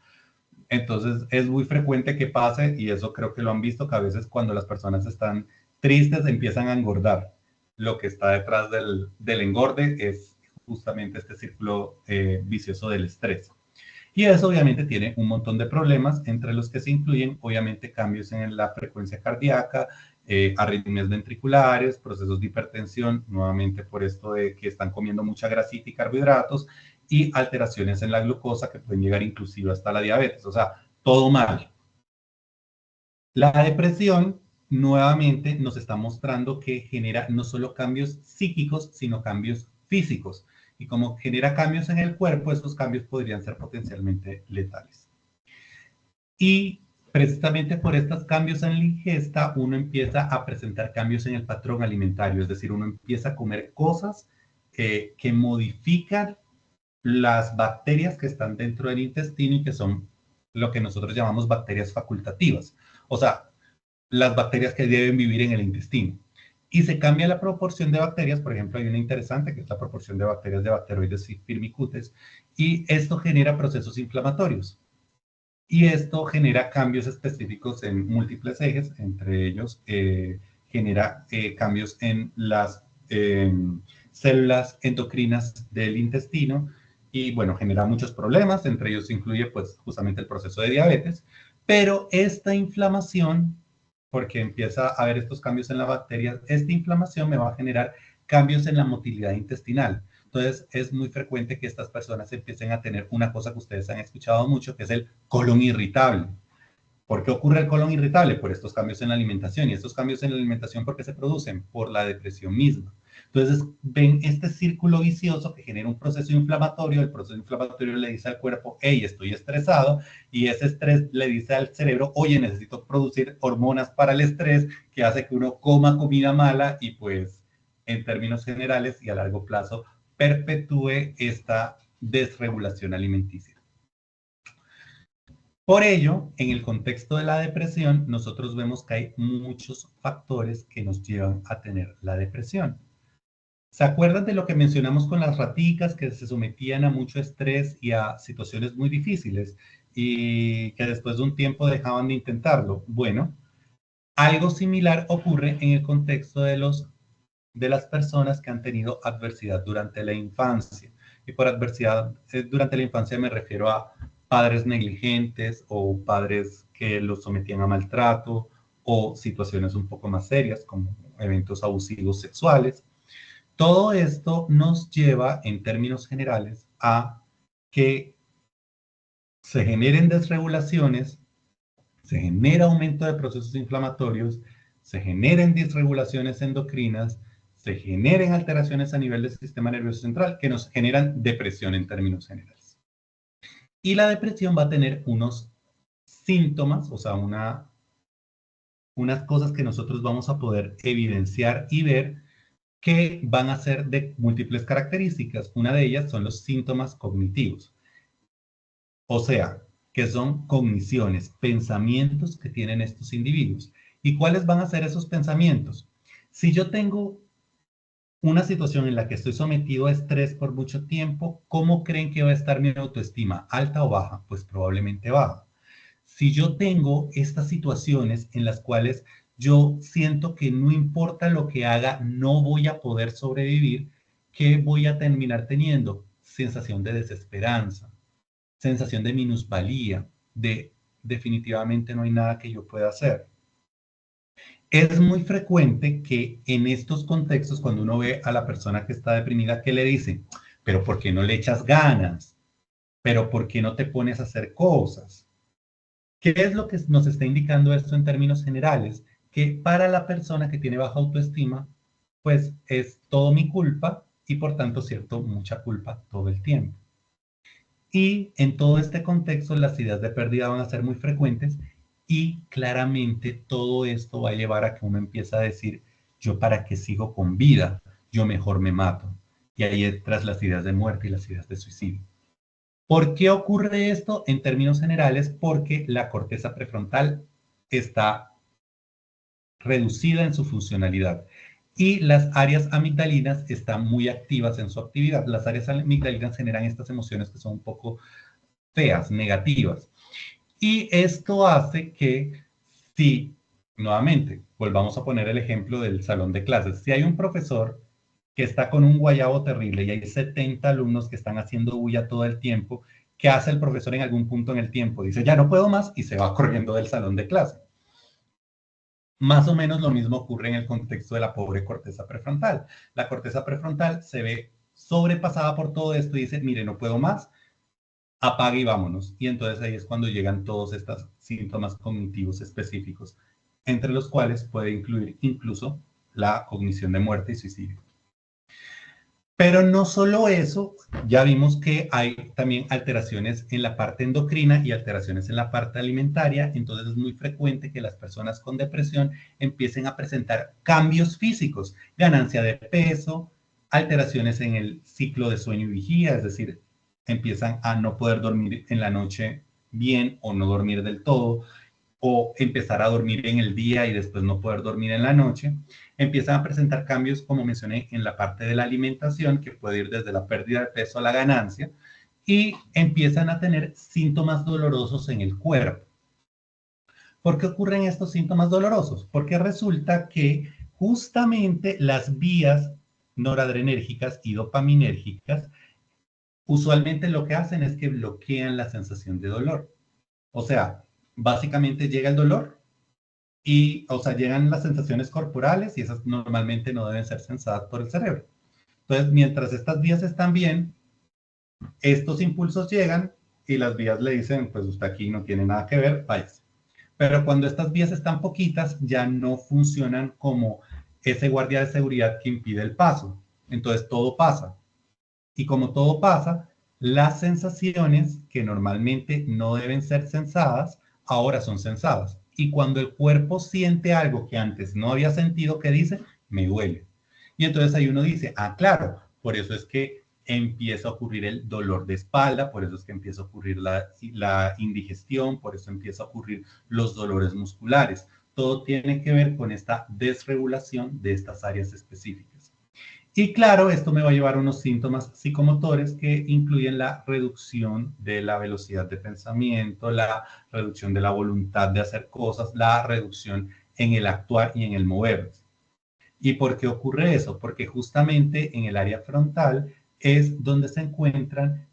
Entonces es muy frecuente que pase, y eso creo que lo han visto, que a veces cuando las personas están tristes empiezan a engordar. Lo que está detrás del engorde es justamente este círculo vicioso del estrés. Y eso obviamente tiene un montón de problemas, entre los que se incluyen obviamente cambios en la frecuencia cardíaca, arritmias ventriculares, procesos de hipertensión, nuevamente por esto de que están comiendo mucha grasita y carbohidratos, y alteraciones en la glucosa que pueden llegar inclusive hasta la diabetes. O sea, todo mal. La depresión nuevamente nos está mostrando que genera no solo cambios psíquicos, sino cambios físicos. Y como genera cambios en el cuerpo, esos cambios podrían ser potencialmente letales. Y precisamente por estos cambios en la ingesta, uno empieza a presentar cambios en el patrón alimentario, es decir, uno empieza a comer cosas que modifican las bacterias que están dentro del intestino y que son lo que nosotros llamamos bacterias facultativas. O sea, las bacterias que deben vivir en el intestino. Y se cambia la proporción de bacterias. Por ejemplo, hay una interesante que es la proporción de bacterias de Bacteroides firmicutes, y esto genera procesos inflamatorios. Y esto genera cambios específicos en múltiples ejes, entre ellos genera cambios en las células endocrinas del intestino y bueno, genera muchos problemas, entre ellos incluye pues justamente el proceso de diabetes, pero esta inflamación, porque empieza a haber estos cambios en la bacteria, esta inflamación me va a generar cambios en la motilidad intestinal. Entonces, es muy frecuente que estas personas empiecen a tener una cosa que ustedes han escuchado mucho, que es el colon irritable. ¿Por qué ocurre el colon irritable? Por estos cambios en la alimentación. Y estos cambios en la alimentación, ¿por qué se producen? Por la depresión misma. Entonces, ven este círculo vicioso que genera un proceso inflamatorio. El proceso inflamatorio le dice al cuerpo, hey, estoy estresado. Y ese estrés le dice al cerebro, oye, necesito producir hormonas para el estrés, que hace que uno coma comida mala y pues, en términos generales y a largo plazo, perpetúe esta desregulación alimenticia. Por ello, en el contexto de la depresión, nosotros vemos que hay muchos factores que nos llevan a tener la depresión. ¿Se acuerdan de lo que mencionamos con las raticas que se sometían a mucho estrés y a situaciones muy difíciles y que después de un tiempo dejaban de intentarlo? Bueno, algo similar ocurre en el contexto de las personas que han tenido adversidad durante la infancia. Y por adversidad durante la infancia me refiero a padres negligentes o padres que los sometían a maltrato o situaciones un poco más serias como eventos abusivos sexuales. Todo esto nos lleva en términos generales a que se generen desregulaciones, se genera aumento de procesos inflamatorios, se generen disregulaciones endocrinas, se generen alteraciones a nivel del sistema nervioso central que nos generan depresión en términos generales. Y la depresión va a tener unos síntomas, o sea, unas cosas que nosotros vamos a poder evidenciar y ver que van a ser de múltiples características. Una de ellas son los síntomas cognitivos. O sea, que son cogniciones, pensamientos que tienen estos individuos. ¿Y cuáles van a ser esos pensamientos? Si yo tengo una situación en la que estoy sometido a estrés por mucho tiempo, ¿cómo creen que va a estar mi autoestima? ¿Alta o baja? Pues probablemente baja. Si yo tengo estas situaciones en las cuales yo siento que no importa lo que haga, no voy a poder sobrevivir, ¿qué voy a terminar teniendo? Sensación de desesperanza, sensación de minusvalía, de definitivamente no hay nada que yo pueda hacer. Es muy frecuente que en estos contextos, cuando uno ve a la persona que está deprimida, que le dice, pero ¿por qué no le echas ganas? ¿Pero por qué no te pones a hacer cosas? ¿Qué es lo que nos está indicando esto en términos generales? Que para la persona que tiene baja autoestima, pues es todo mi culpa y por tanto, cierto, mucha culpa todo el tiempo. Y en todo este contexto, las ideas de pérdida van a ser muy frecuentes y claramente todo esto va a llevar a que uno empiece a decir, yo para qué sigo con vida, yo mejor me mato. Y ahí entran las ideas de muerte y las ideas de suicidio. ¿Por qué ocurre esto? En términos generales, porque la corteza prefrontal está reducida en su funcionalidad y las áreas amigdalinas están muy activas en su actividad. Las áreas amigdalinas generan estas emociones que son un poco feas, negativas. Y esto hace que si, nuevamente, volvamos a poner el ejemplo del salón de clases, si hay un profesor que está con un guayabo terrible y hay 70 alumnos que están haciendo bulla todo el tiempo, ¿qué hace el profesor en algún punto en el tiempo? Dice, ya no puedo más y se va corriendo del salón de clase. Más o menos lo mismo ocurre en el contexto de la pobre corteza prefrontal. La corteza prefrontal se ve sobrepasada por todo esto y dice, mire, no puedo más, apague y vámonos. Y entonces ahí es cuando llegan todos estos síntomas cognitivos específicos, entre los cuales puede incluir incluso la cognición de muerte y suicidio. Pero no solo eso, ya vimos que hay también alteraciones en la parte endocrina y alteraciones en la parte alimentaria, entonces es muy frecuente que las personas con depresión empiecen a presentar cambios físicos, ganancia de peso, alteraciones en el ciclo de sueño y vigía, es decir, empiezan a no poder dormir en la noche bien o no dormir del todo, o empezar a dormir en el día y después no poder dormir en la noche, empiezan a presentar cambios, como mencioné, en la parte de la alimentación, que puede ir desde la pérdida de peso a la ganancia, y empiezan a tener síntomas dolorosos en el cuerpo. ¿Por qué ocurren estos síntomas dolorosos? Porque resulta que justamente las vías noradrenérgicas y dopaminérgicas usualmente lo que hacen es que bloquean la sensación de dolor. O sea, básicamente llega el dolor Y, o sea, llegan las sensaciones corporales y esas normalmente no deben ser sensadas por el cerebro. Entonces, mientras estas vías están bien, estos impulsos llegan y las vías le dicen, pues usted aquí no tiene nada que ver, váyase. Pero cuando estas vías están poquitas, ya no funcionan como ese guardia de seguridad que impide el paso. Entonces todo pasa. Y como todo pasa, las sensaciones que normalmente no deben ser sensadas, ahora son sensadas. Y cuando el cuerpo siente algo que antes no había sentido, ¿qué dice? Me duele. Y entonces ahí uno dice, ah, claro, por eso es que empieza a ocurrir el dolor de espalda, por eso es que empieza a ocurrir la indigestión, por eso empieza a ocurrir los dolores musculares. Todo tiene que ver con esta desregulación de estas áreas específicas. Y claro, esto me va a llevar a unos síntomas psicomotores que incluyen la reducción de la velocidad de pensamiento, la reducción de la voluntad de hacer cosas, la reducción en el actuar y en el moverse. ¿Y por qué ocurre eso? Porque justamente en el área frontal es donde se encuentran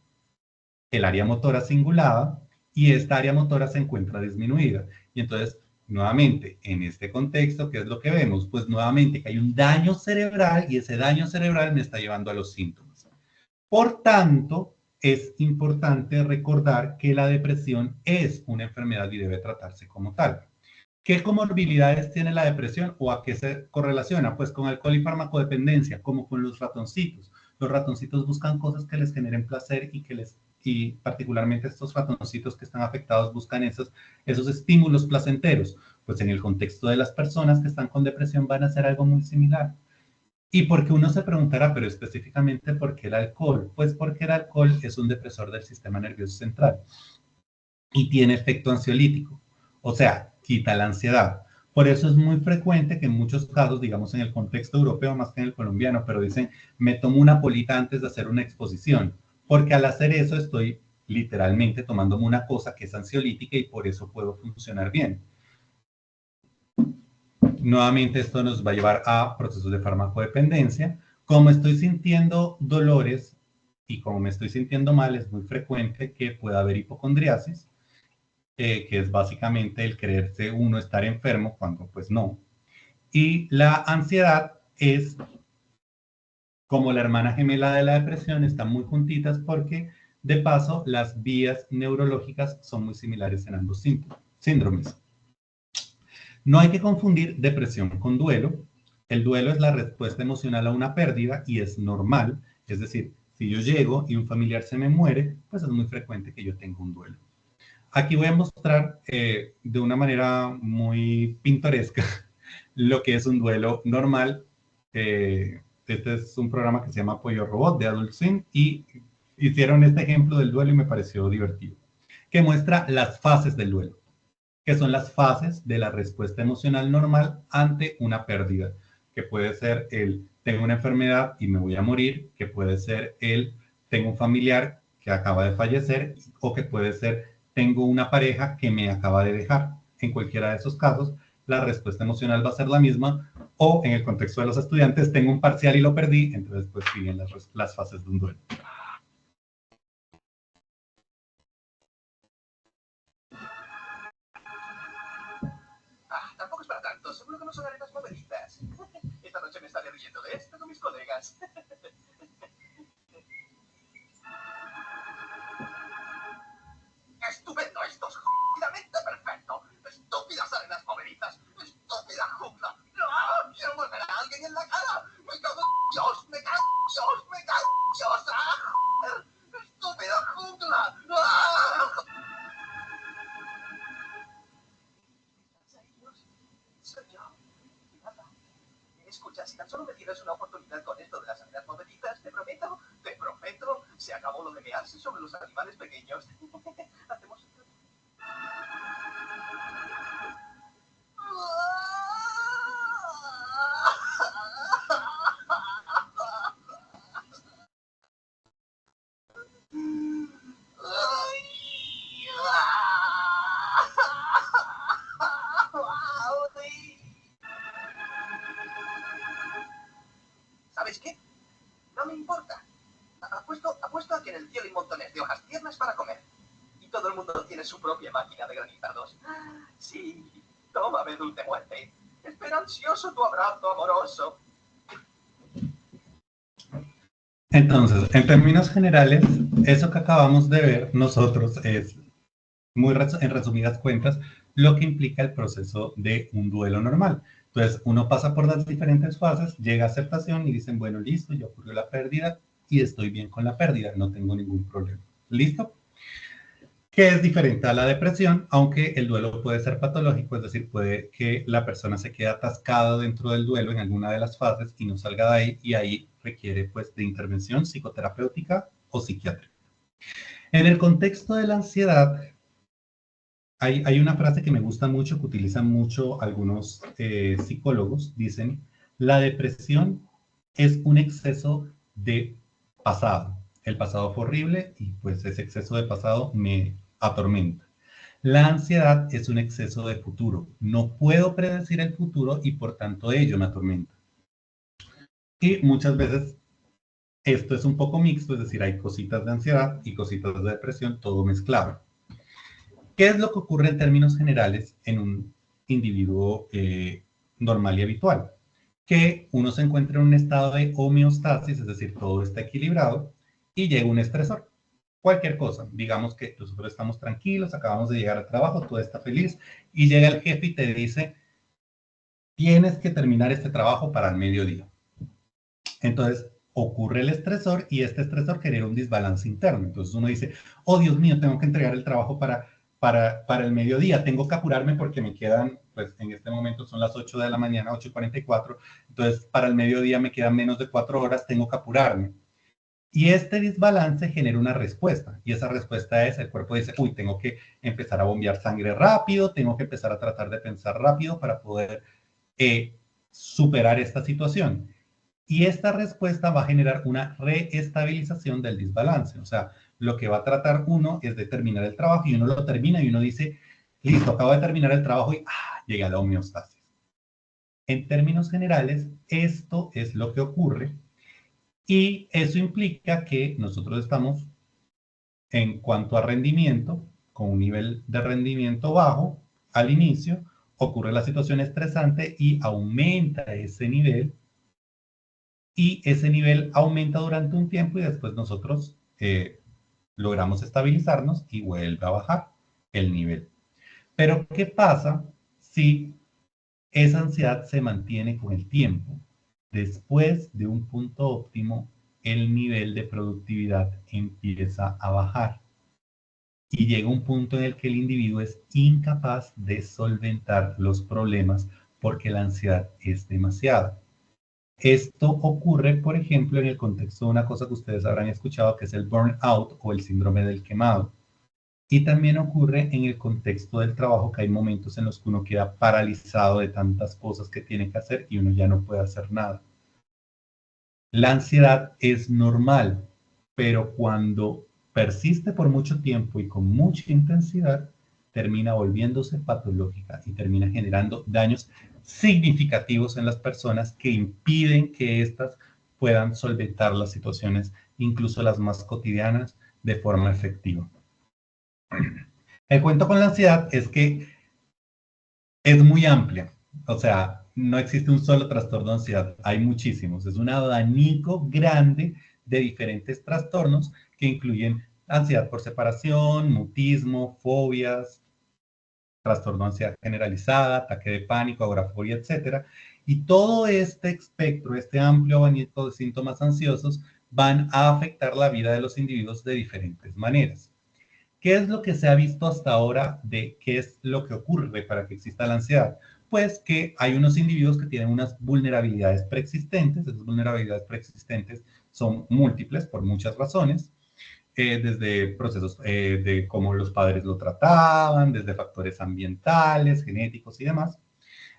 el área motora cingulada y esta área motora se encuentra disminuida. Y entonces, nuevamente, en este contexto, ¿qué es lo que vemos? Pues nuevamente que hay un daño cerebral y ese daño cerebral me está llevando a los síntomas. Por tanto, es importante recordar que la depresión es una enfermedad y debe tratarse como tal. ¿Qué comorbilidades tiene la depresión o a qué se correlaciona? Pues con alcohol y farmacodependencia, como con los ratoncitos. Los ratoncitos buscan cosas que les generen placer y particularmente estos ratoncitos que están afectados buscan esos estímulos placenteros. Pues en el contexto de las personas que están con depresión van a hacer algo muy similar. Y porque uno se preguntará, pero específicamente, ¿por qué el alcohol? Pues porque el alcohol es un depresor del sistema nervioso central y tiene efecto ansiolítico, o sea, quita la ansiedad. Por eso es muy frecuente que en muchos casos, digamos en el contexto europeo más que en el colombiano, pero dicen, me tomo una polita antes de hacer una exposición, porque al hacer eso estoy literalmente tomándome una cosa que es ansiolítica y por eso puedo funcionar bien. Nuevamente esto nos va a llevar a procesos de farmacodependencia. Como estoy sintiendo dolores y como me estoy sintiendo mal, es muy frecuente que pueda haber hipocondriasis, que es básicamente el creerse uno estar enfermo cuando pues no. Y la ansiedad es como la hermana gemela de la depresión, están muy juntitas porque de paso las vías neurológicas son muy similares en ambos síndromes. No hay que confundir depresión con duelo. El duelo es la respuesta emocional a una pérdida y es normal. Es decir, si yo llego y un familiar se me muere, pues es muy frecuente que yo tenga un duelo. Aquí voy a mostrar de una manera muy pintoresca lo que es un duelo normal. Este es un programa que se llama Pollo Robot de Adult Swim y hicieron este ejemplo del duelo y me pareció divertido, que muestra las fases del duelo, que son las fases de la respuesta emocional normal ante una pérdida, que puede ser el tengo una enfermedad y me voy a morir, que puede ser el tengo un familiar que acaba de fallecer o que puede ser tengo una pareja que me acaba de dejar. En cualquiera de esos casos, la respuesta emocional va a ser la misma o en el contexto de los estudiantes, tengo un parcial y lo perdí, entonces pues siguen las fases de un duelo. Tampoco es para tanto, seguro que no son arenas moveditas. Esta noche me estaré riendo de esto con mis colegas. ¡Estupendo! ¡Esto es jodidamente perfecto! ¡Estúpidas arenas moveditas! ¡Estúpida jungla! ¡No! ¡Quiero morder a alguien en la cara! ¡Me cago en Dios! ¡Me cago en Dios! ¡Me cago en Dios! ¡Ah, joder! ¡Estúpida jungla! ¡Ah! Soy yo. Nada. Escucha, si tan solo me tienes una oportunidad con esto de las arenas moveditas, te prometo, se acabó lo de mearse sobre los animales pequeños. Hacemos... ¿Sabes qué? No me importa. Apuesto a que en el cielo hay montones de hojas tiernas para comer. Y todo el mundo tiene su propia máquina de granizados. Sí. Tómame, dulce muerte. Espera ansioso tu abrazo amoroso. Entonces, en términos generales, eso que acabamos de ver nosotros es, en resumidas cuentas, lo que implica el proceso de un duelo normal. Entonces, uno pasa por las diferentes fases, llega a aceptación y dicen, bueno, listo, ya ocurrió la pérdida y estoy bien con la pérdida, no tengo ningún problema. ¿Listo? Que es diferente a la depresión, aunque el duelo puede ser patológico, es decir, puede que la persona se quede atascada dentro del duelo en alguna de las fases y no salga de ahí, y ahí requiere pues de intervención psicoterapéutica o psiquiátrica. En el contexto de la ansiedad, hay una frase que me gusta mucho, que utilizan mucho algunos psicólogos, dicen, la depresión es un exceso de pasado. El pasado fue horrible y pues ese exceso de pasado me atormenta. La ansiedad es un exceso de futuro. No puedo predecir el futuro y por tanto ello me atormenta. Y muchas veces esto es un poco mixto, es decir, hay cositas de ansiedad y cositas de depresión, todo mezclado. ¿Qué es lo que ocurre en términos generales en un individuo normal y habitual? Que uno se encuentra en un estado de homeostasis, es decir, todo está equilibrado, y llega un estresor. Cualquier cosa, digamos que nosotros estamos tranquilos, acabamos de llegar al trabajo, todo está feliz, y llega el jefe y te dice, tienes que terminar este trabajo para el mediodía. Entonces, ocurre el estresor y este estresor genera un desbalance interno. Entonces uno dice, oh Dios mío, tengo que entregar el trabajo para el mediodía, tengo que apurarme porque me quedan, pues en este momento son las 8 de la mañana, 8:44, entonces para el mediodía me quedan menos de 4 horas, tengo que apurarme. Y este desbalance genera una respuesta, y esa respuesta es, el cuerpo dice, uy, tengo que empezar a bombear sangre rápido, tengo que empezar a tratar de pensar rápido para poder superar esta situación. Y esta respuesta va a generar una reestabilización del desbalance. O sea, lo que va a tratar uno es de terminar el trabajo y uno lo termina y uno dice, listo, acabo de terminar el trabajo y llega la homeostasis. En términos generales, esto es lo que ocurre y eso implica que nosotros estamos, en cuanto a rendimiento, con un nivel de rendimiento bajo al inicio, ocurre la situación estresante y aumenta ese nivel. Y ese nivel aumenta durante un tiempo y después nosotros logramos estabilizarnos y vuelve a bajar el nivel. Pero, ¿qué pasa si esa ansiedad se mantiene con el tiempo? Después de un punto óptimo, el nivel de productividad empieza a bajar y llega un punto en el que el individuo es incapaz de solventar los problemas porque la ansiedad es demasiada. Esto ocurre, por ejemplo, en el contexto de una cosa que ustedes habrán escuchado, que es el burnout o el síndrome del quemado. Y también ocurre en el contexto del trabajo, que hay momentos en los que uno queda paralizado de tantas cosas que tiene que hacer y uno ya no puede hacer nada. La ansiedad es normal, pero cuando persiste por mucho tiempo y con mucha intensidad, termina volviéndose patológica y termina generando daños significativos en las personas que impiden que éstas puedan solventar las situaciones, incluso las más cotidianas, de forma efectiva. El cuento con la ansiedad es que es muy amplia, o sea, no existe un solo trastorno de ansiedad, hay muchísimos, es un abanico grande de diferentes trastornos que incluyen ansiedad por separación, mutismo, fobias, trastorno de ansiedad generalizada, ataque de pánico, agorafobia, etc. Y todo este espectro, este amplio abanico de síntomas ansiosos van a afectar la vida de los individuos de diferentes maneras. ¿Qué es lo que se ha visto hasta ahora de qué es lo que ocurre para que exista la ansiedad? Pues que hay unos individuos que tienen unas vulnerabilidades preexistentes. Esas vulnerabilidades preexistentes son múltiples por muchas razones, desde procesos de cómo los padres lo trataban, desde factores ambientales, genéticos y demás.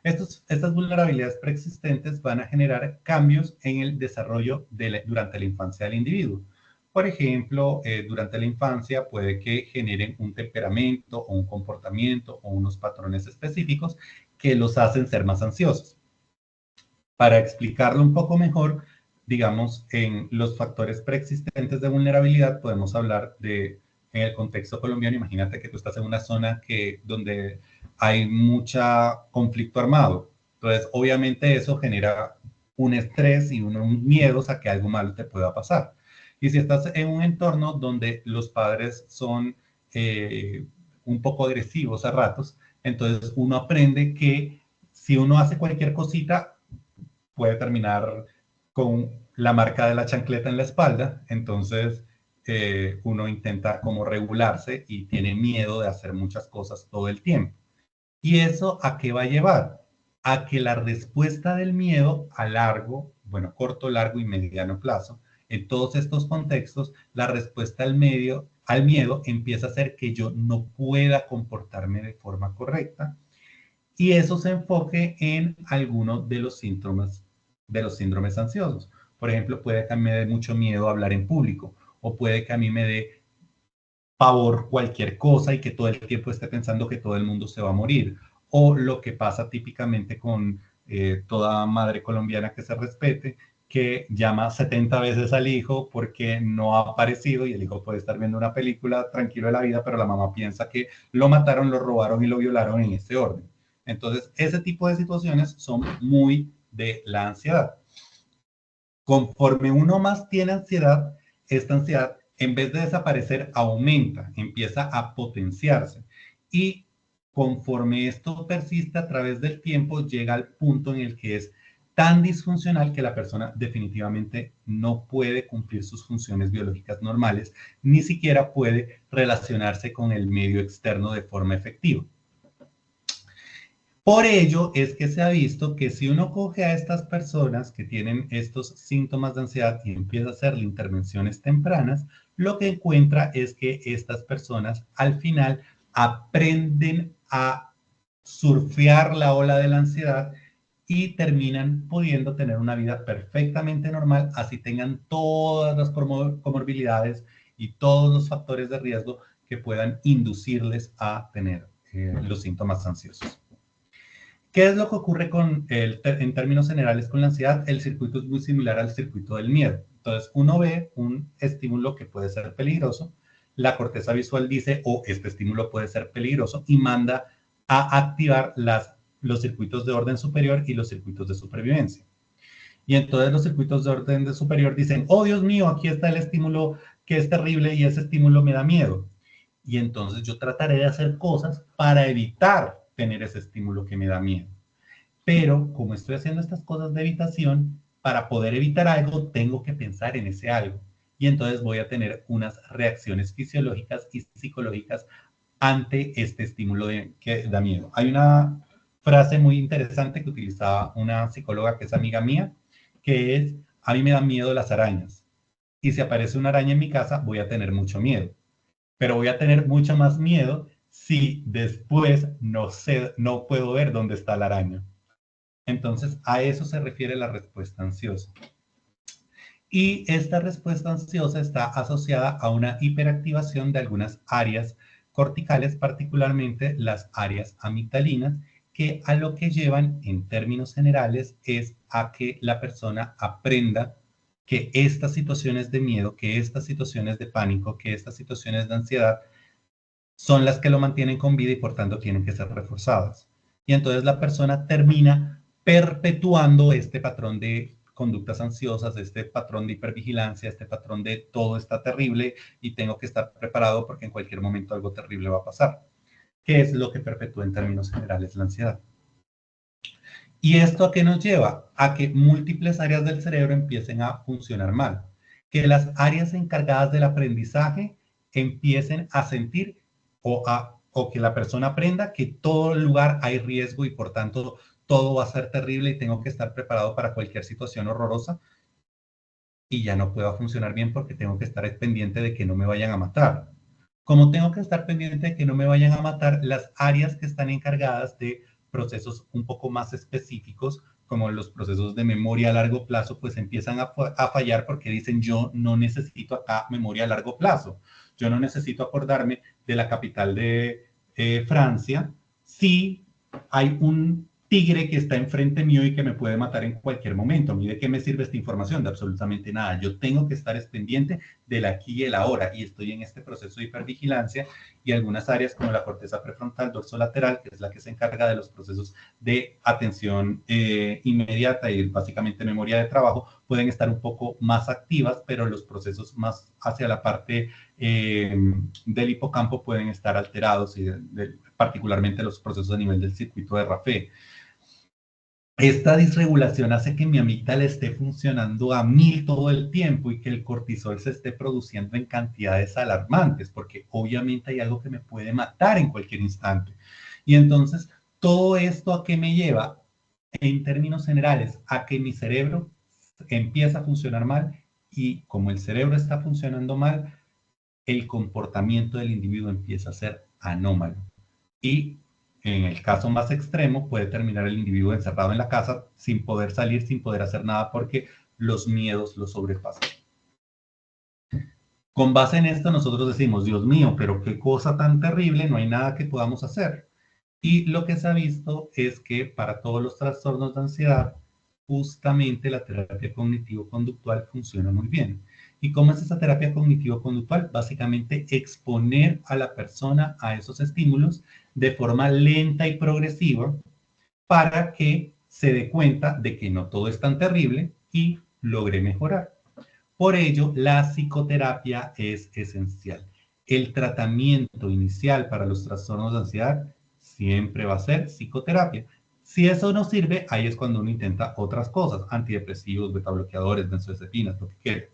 Estas vulnerabilidades preexistentes van a generar cambios en el desarrollo durante la infancia del individuo. Por ejemplo, durante la infancia puede que generen un temperamento o un comportamiento o unos patrones específicos que los hacen ser más ansiosos. Para explicarlo un poco mejor, digamos, en los factores preexistentes de vulnerabilidad podemos hablar de, en el contexto colombiano, imagínate que tú estás en una zona donde hay mucho conflicto armado. Entonces, obviamente eso genera un estrés y un miedo a que algo malo te pueda pasar. Y si estás en un entorno donde los padres son un poco agresivos a ratos, entonces uno aprende que si uno hace cualquier cosita, puede terminar con la marca de la chancleta en la espalda. Entonces uno intenta como regularse y tiene miedo de hacer muchas cosas todo el tiempo. ¿Y eso a qué va a llevar? A que la respuesta del miedo a largo, bueno, corto, largo y mediano plazo, en todos estos contextos, la respuesta al miedo empieza a ser que yo no pueda comportarme de forma correcta, y eso se enfoque en algunos de los síndromes ansiosos. Por ejemplo, puede que a mí me dé mucho miedo hablar en público, o puede que a mí me dé pavor cualquier cosa y que todo el tiempo esté pensando que todo el mundo se va a morir. O lo que pasa típicamente con toda madre colombiana que se respete, que llama 70 veces al hijo porque no ha aparecido, y el hijo puede estar viendo una película tranquilo de la vida, pero la mamá piensa que lo mataron, lo robaron y lo violaron en ese orden. Entonces, ese tipo de situaciones son muy de la ansiedad. Conforme uno más tiene ansiedad, esta ansiedad, en vez de desaparecer, aumenta, empieza a potenciarse. Y conforme esto persiste a través del tiempo, llega al punto en el que es tan disfuncional que la persona definitivamente no puede cumplir sus funciones biológicas normales, ni siquiera puede relacionarse con el medio externo de forma efectiva. Por ello es que se ha visto que si uno coge a estas personas que tienen estos síntomas de ansiedad y empieza a hacerle intervenciones tempranas, lo que encuentra es que estas personas al final aprenden a surfear la ola de la ansiedad y terminan pudiendo tener una vida perfectamente normal, así tengan todas las comorbilidades y todos los factores de riesgo que puedan inducirles a tener los síntomas ansiosos. ¿Qué es lo que ocurre en términos generales con la ansiedad? El circuito es muy similar al circuito del miedo. Entonces, uno ve un estímulo que puede ser peligroso, la corteza visual dice, oh, este estímulo puede ser peligroso, y manda a activar los circuitos de orden superior y los circuitos de supervivencia. Y entonces los circuitos de orden de superior dicen, oh, Dios mío, aquí está el estímulo que es terrible y ese estímulo me da miedo. Y entonces yo trataré de hacer cosas para evitar tener ese estímulo que me da miedo. Pero como estoy haciendo estas cosas de evitación, para poder evitar algo, tengo que pensar en ese algo. Y entonces voy a tener unas reacciones fisiológicas y psicológicas ante este estímulo que da miedo. Hay una frase muy interesante que utilizaba una psicóloga que es amiga mía, que es, a mí me dan miedo las arañas. Y si aparece una araña en mi casa, voy a tener mucho miedo. Pero voy a tener mucho más miedo si después no puedo ver dónde está la araña. Entonces, a eso se refiere la respuesta ansiosa. Y esta respuesta ansiosa está asociada a una hiperactivación de algunas áreas corticales, particularmente las áreas amigdalinas, que a lo que llevan en términos generales es a que la persona aprenda que estas situaciones de miedo, que estas situaciones de pánico, que estas situaciones de ansiedad son las que lo mantienen con vida y por tanto tienen que ser reforzadas. Y entonces la persona termina perpetuando este patrón de conductas ansiosas, este patrón de hipervigilancia, este patrón de todo está terrible y tengo que estar preparado porque en cualquier momento algo terrible va a pasar, que es lo que perpetúa en términos generales la ansiedad. ¿Y esto a qué nos lleva? A que múltiples áreas del cerebro empiecen a funcionar mal, que las áreas encargadas del aprendizaje empiecen a sentir o que la persona aprenda que todo lugar hay riesgo y por tanto todo va a ser terrible y tengo que estar preparado para cualquier situación horrorosa, y ya no pueda funcionar bien porque tengo que estar pendiente de que no me vayan a matar. Como tengo que estar pendiente de que no me vayan a matar, las áreas que están encargadas de procesos un poco más específicos, como los procesos de memoria a largo plazo, pues empiezan a fallar porque dicen, yo no necesito acá memoria a largo plazo. Yo no necesito acordarme de la capital de Francia si hay un tigre que está enfrente mío y que me puede matar en cualquier momento. ¿A mí de qué me sirve esta información? De absolutamente nada. Yo tengo que estar pendiente del aquí y el ahora, y estoy en este proceso de hipervigilancia, y algunas áreas como la corteza prefrontal dorsolateral, que es la que se encarga de los procesos de atención inmediata y básicamente memoria de trabajo, pueden estar un poco más activas, pero los procesos más hacia la parte del hipocampo pueden estar alterados, y particularmente los procesos a nivel del circuito de Rapé. Esta disregulación hace que mi amígdala esté funcionando a 1000 todo el tiempo y que el cortisol se esté produciendo en cantidades alarmantes, porque obviamente hay algo que me puede matar en cualquier instante. Y entonces, ¿todo esto a qué me lleva? En términos generales, a que mi cerebro empieza a funcionar mal, y como el cerebro está funcionando mal, el comportamiento del individuo empieza a ser anómalo. Y en el caso más extremo, puede terminar el individuo encerrado en la casa sin poder salir, sin poder hacer nada, porque los miedos lo sobrepasan. Con base en esto, nosotros decimos, Dios mío, pero qué cosa tan terrible, no hay nada que podamos hacer. Y lo que se ha visto es que para todos los trastornos de ansiedad, justamente la terapia cognitivo-conductual funciona muy bien. ¿Y cómo es esa terapia cognitivo-conductual? Básicamente exponer a la persona a esos estímulos de forma lenta y progresiva para que se dé cuenta de que no todo es tan terrible y logre mejorar. Por ello, la psicoterapia es esencial. El tratamiento inicial para los trastornos de ansiedad siempre va a ser psicoterapia. Si eso no sirve, ahí es cuando uno intenta otras cosas, antidepresivos, betabloqueadores, benzodiazepinas, lo que quiera.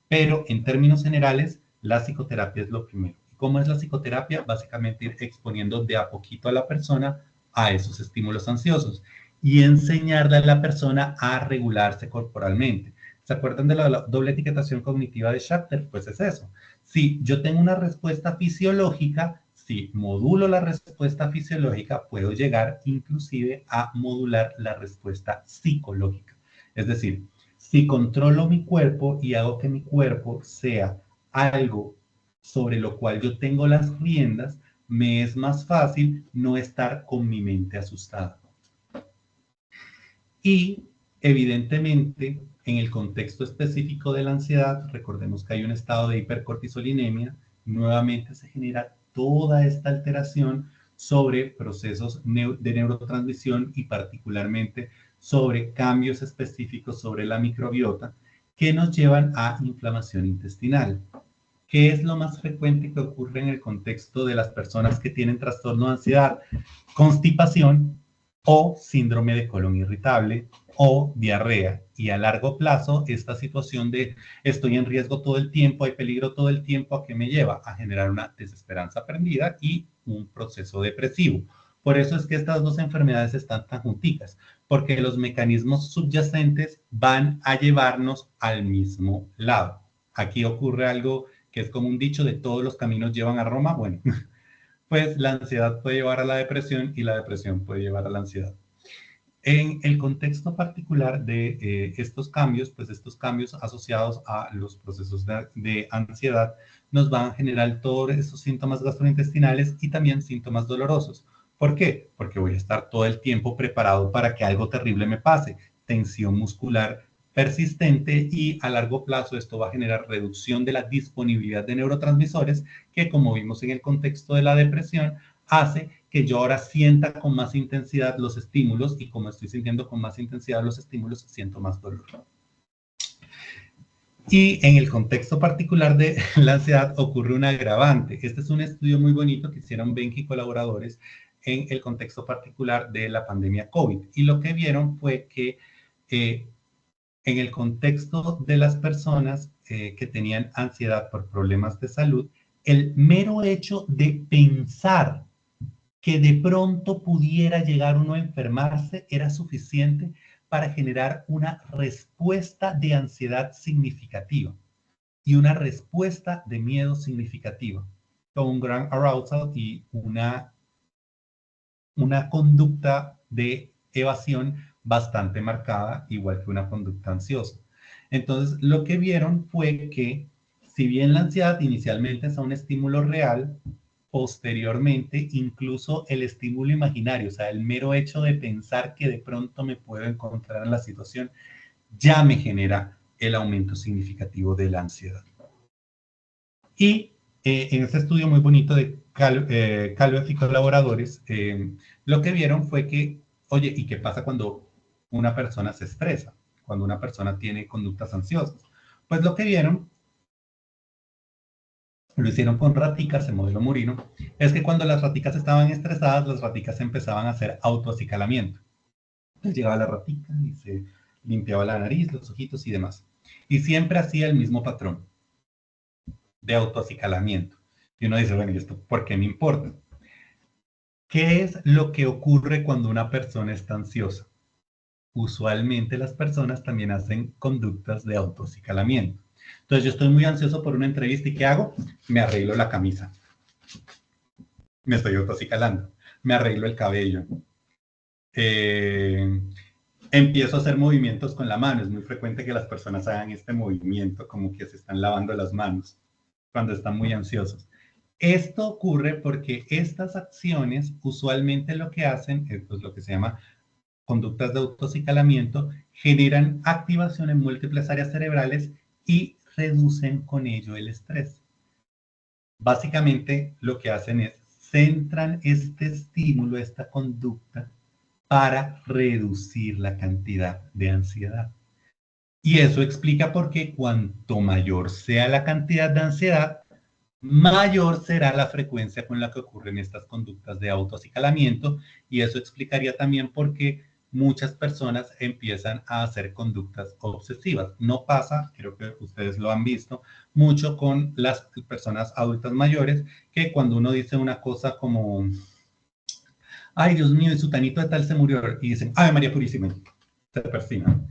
Pero en términos generales, la psicoterapia es lo primero. ¿Cómo es la psicoterapia? Básicamente ir exponiendo de a poquito a la persona a esos estímulos ansiosos y enseñarle a la persona a regularse corporalmente. ¿Se acuerdan de la doble etiquetación cognitiva de Schachter? Pues es eso. Si yo tengo una respuesta fisiológica, si modulo la respuesta fisiológica, puedo llegar inclusive a modular la respuesta psicológica. Es decir, si controlo mi cuerpo y hago que mi cuerpo sea algo sobre lo cual yo tengo las riendas, me es más fácil no estar con mi mente asustada. Y evidentemente, en el contexto específico de la ansiedad, recordemos que hay un estado de hipercortisolinemia, nuevamente se genera toda esta alteración sobre procesos de neurotransmisión y particularmente sobre cambios específicos sobre la microbiota que nos llevan a inflamación intestinal. ¿Qué es lo más frecuente que ocurre en el contexto de las personas que tienen trastorno de ansiedad? Constipación o síndrome de colon irritable o diarrea. Y a largo plazo, esta situación de estoy en riesgo todo el tiempo, hay peligro todo el tiempo, ¿a qué me lleva? A generar una desesperanza aprendida y un proceso depresivo. Por eso es que estas dos enfermedades están tan junticas, porque los mecanismos subyacentes van a llevarnos al mismo lado. Aquí ocurre algo que es como un dicho de todos los caminos llevan a Roma. Bueno, pues la ansiedad puede llevar a la depresión y la depresión puede llevar a la ansiedad. En el contexto particular de estos cambios, pues estos cambios asociados a los procesos de ansiedad nos van a generar todos esos síntomas gastrointestinales y también síntomas dolorosos. ¿Por qué? Porque voy a estar todo el tiempo preparado para que algo terrible me pase, tensión muscular persistente, y a largo plazo esto va a generar reducción de la disponibilidad de neurotransmisores que, como vimos en el contexto de la depresión, hace que yo ahora sienta con más intensidad los estímulos, y como estoy sintiendo con más intensidad los estímulos, siento más dolor. Y en el contexto particular de la ansiedad ocurre un agravante. Este es un estudio muy bonito que hicieron Benke y colaboradores en el contexto particular de la pandemia COVID. Y lo que vieron fue que en el contexto de las personas que tenían ansiedad por problemas de salud, el mero hecho de pensar que de pronto pudiera llegar uno a enfermarse era suficiente para generar una respuesta de ansiedad significativa y una respuesta de miedo significativa, con un gran arousal y una conducta de evasión bastante marcada, igual que una conducta ansiosa. Entonces, lo que vieron fue que, si bien la ansiedad inicialmente es un estímulo real, posteriormente incluso el estímulo imaginario, o sea, el mero hecho de pensar que de pronto me puedo encontrar en la situación, ya me genera el aumento significativo de la ansiedad. Y en este estudio muy bonito de Calvert y colaboradores, lo que vieron fue que, oye, ¿y qué pasa cuando una persona se estresa? Cuando una persona tiene conductas ansiosas. Pues lo que vieron, lo hicieron con raticas en modelo murino, es que cuando las raticas estaban estresadas, las raticas empezaban a hacer autoacicalamiento. Entonces llegaba la ratica y se limpiaba la nariz, los ojitos y demás. Y siempre hacía el mismo patrón de autoacicalamiento. Y uno dice, bueno, ¿y esto por qué me importa? ¿Qué es lo que ocurre cuando una persona está ansiosa? Usualmente las personas también hacen conductas de autoacicalamiento. Entonces yo estoy muy ansioso por una entrevista y ¿qué hago? Me arreglo la camisa. Me estoy autoacicalando. Me arreglo el cabello. Empiezo a hacer movimientos con la mano. Es muy frecuente que las personas hagan este movimiento como que se están lavando las manos cuando están muy ansiosos. Esto ocurre porque estas acciones usualmente lo que hacen es pues, lo que se llama conductas de autoacicalamiento, generan activación en múltiples áreas cerebrales y reducen con ello el estrés. Básicamente lo que hacen es centran este estímulo, esta conducta, para reducir la cantidad de ansiedad. Y eso explica por qué cuanto mayor sea la cantidad de ansiedad, mayor será la frecuencia con la que ocurren estas conductas de autoacicalamiento, y eso explicaría también por qué muchas personas empiezan a hacer conductas obsesivas. No pasa, creo que ustedes lo han visto, mucho con las personas adultas mayores, que cuando uno dice una cosa como, ay Dios mío, el sutanito de tal se murió, y dicen, ay María Purísima, se persignan.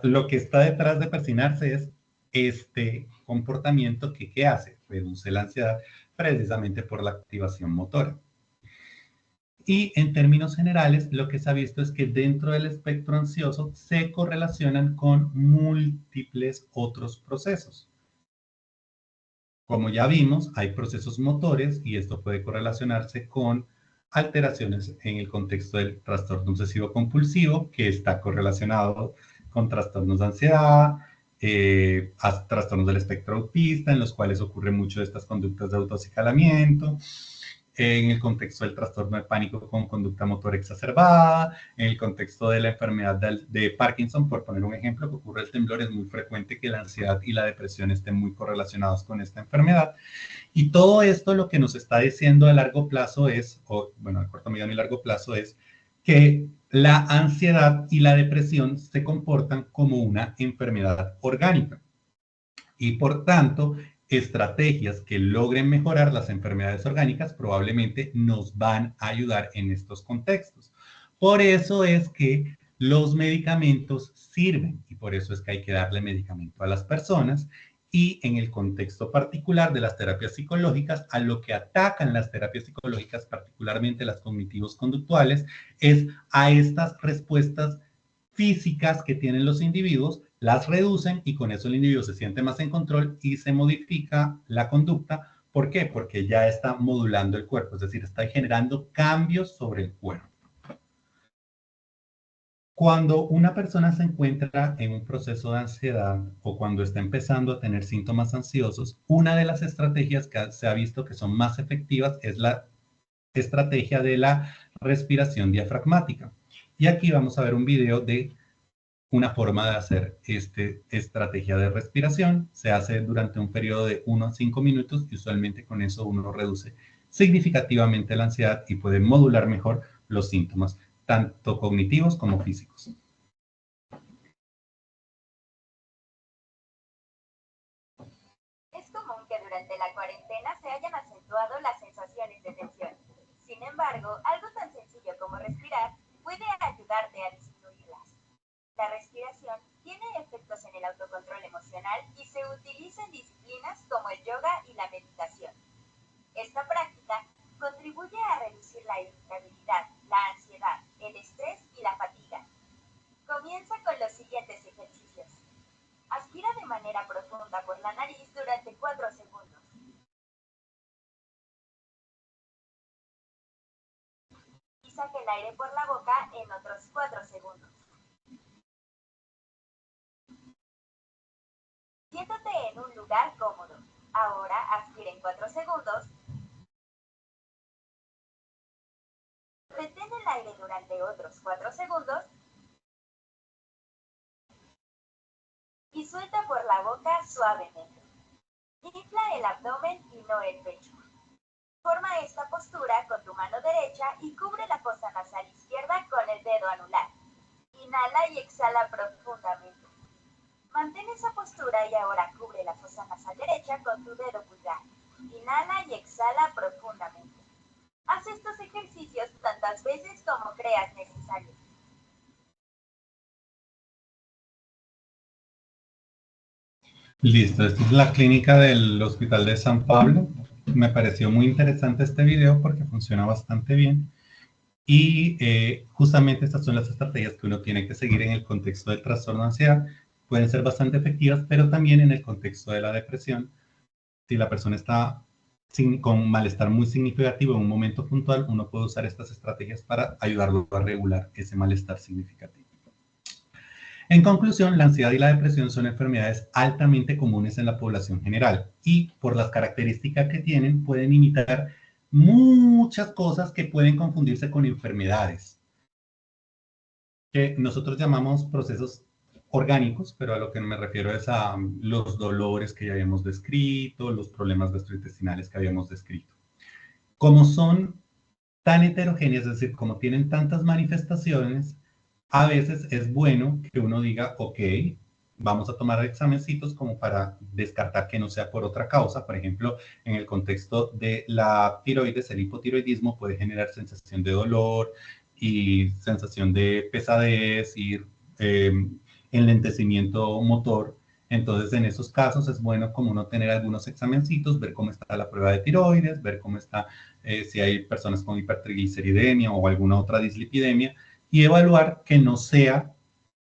Lo que está detrás de persignarse es este comportamiento que ¿qué hace? Reduce la ansiedad precisamente por la activación motora. Y en términos generales, lo que se ha visto es que dentro del espectro ansioso se correlacionan con múltiples otros procesos. Como ya vimos, hay procesos motores y esto puede correlacionarse con alteraciones en el contexto del trastorno obsesivo compulsivo, que está correlacionado con trastornos de ansiedad, trastornos del espectro autista, en los cuales ocurre mucho de estas conductas de autoacicalamiento, en el contexto del trastorno de pánico con conducta motora exacerbada, en el contexto de la enfermedad de Parkinson, por poner un ejemplo, que ocurre el temblor, es muy frecuente que la ansiedad y la depresión estén muy correlacionados con esta enfermedad. Y todo esto lo que nos está diciendo a largo plazo es, o bueno, a corto, mediano y largo plazo es que la ansiedad y la depresión se comportan como una enfermedad orgánica. Y por tanto, estrategias que logren mejorar las enfermedades orgánicas probablemente nos van a ayudar en estos contextos. Por eso es que los medicamentos sirven y por eso es que hay que darle medicamento a las personas, y en el contexto particular de las terapias psicológicas, a lo que atacan las terapias psicológicas, particularmente las cognitivos conductuales, es a estas respuestas físicas que tienen los individuos, las reducen y con eso el individuo se siente más en control y se modifica la conducta. ¿Por qué? Porque ya está modulando el cuerpo, es decir, está generando cambios sobre el cuerpo. Cuando una persona se encuentra en un proceso de ansiedad o cuando está empezando a tener síntomas ansiosos, una de las estrategias que se ha visto que son más efectivas es la estrategia de la respiración diafragmática. Y aquí vamos a ver un video de una forma de hacer esta estrategia de respiración. Se hace durante un periodo de 1 a 5 minutos y usualmente con eso uno reduce significativamente la ansiedad y puede modular mejor los síntomas, tanto cognitivos como físicos. Es común que durante la cuarentena se hayan acentuado las sensaciones de tensión. Sin embargo, algo tan sencillo como respirar puede ayudarte a disminuirlas. La respiración tiene efectos en el autocontrol emocional y se utiliza en disciplinas como el yoga y la meditación. Esta práctica contribuye a reducir la irritabilidad, la ansiedad, el estrés y la fatiga. Comienza con los siguientes ejercicios. Aspira de manera profunda por la nariz durante 4 segundos. saque el aire por la boca en otros 4 segundos. Siéntate en un lugar cómodo. Ahora aspira en 4 segundos. Retén el aire durante otros 4 segundos. Y suelta por la boca suavemente. Infla el abdomen y no el pecho. Forma esta postura con tu mano derecha y cubre la fosa nasal izquierda con el dedo anular. Inhala y exhala profundamente. Mantén esa postura y ahora cubre la fosa nasal derecha con tu dedo pulgar. Inhala y exhala profundamente. Haz estos ejercicios tantas veces como creas necesario. Listo, esta es la clínica del Hospital de San Pablo. Me pareció muy interesante este video porque funciona bastante bien. Y justamente estas son las estrategias que uno tiene que seguir en el contexto del trastorno de ansiedad. Pueden ser bastante efectivas, pero también en el contexto de la depresión. Si la persona está con malestar muy significativo en un momento puntual, uno puede usar estas estrategias para ayudarlo a regular ese malestar significativo. En conclusión, la ansiedad y la depresión son enfermedades altamente comunes en la población general y por las características que tienen pueden imitar muchas cosas que pueden confundirse con enfermedades, que nosotros llamamos procesos orgánicos, pero a lo que me refiero es a los dolores que ya habíamos descrito, los problemas gastrointestinales que habíamos descrito. Como son tan heterogéneas, es decir, como tienen tantas manifestaciones, a veces es bueno que uno diga, ok, vamos a tomar examencitos como para descartar que no sea por otra causa. Por ejemplo, en el contexto de la tiroides, el hipotiroidismo puede generar sensación de dolor y sensación de pesadez y enlentecimiento motor. Entonces, en esos casos es bueno como uno tener algunos examencitos, ver cómo está la prueba de tiroides, ver cómo está, si hay personas con hipertrigliceridemia o alguna otra dislipidemia, y evaluar que no sea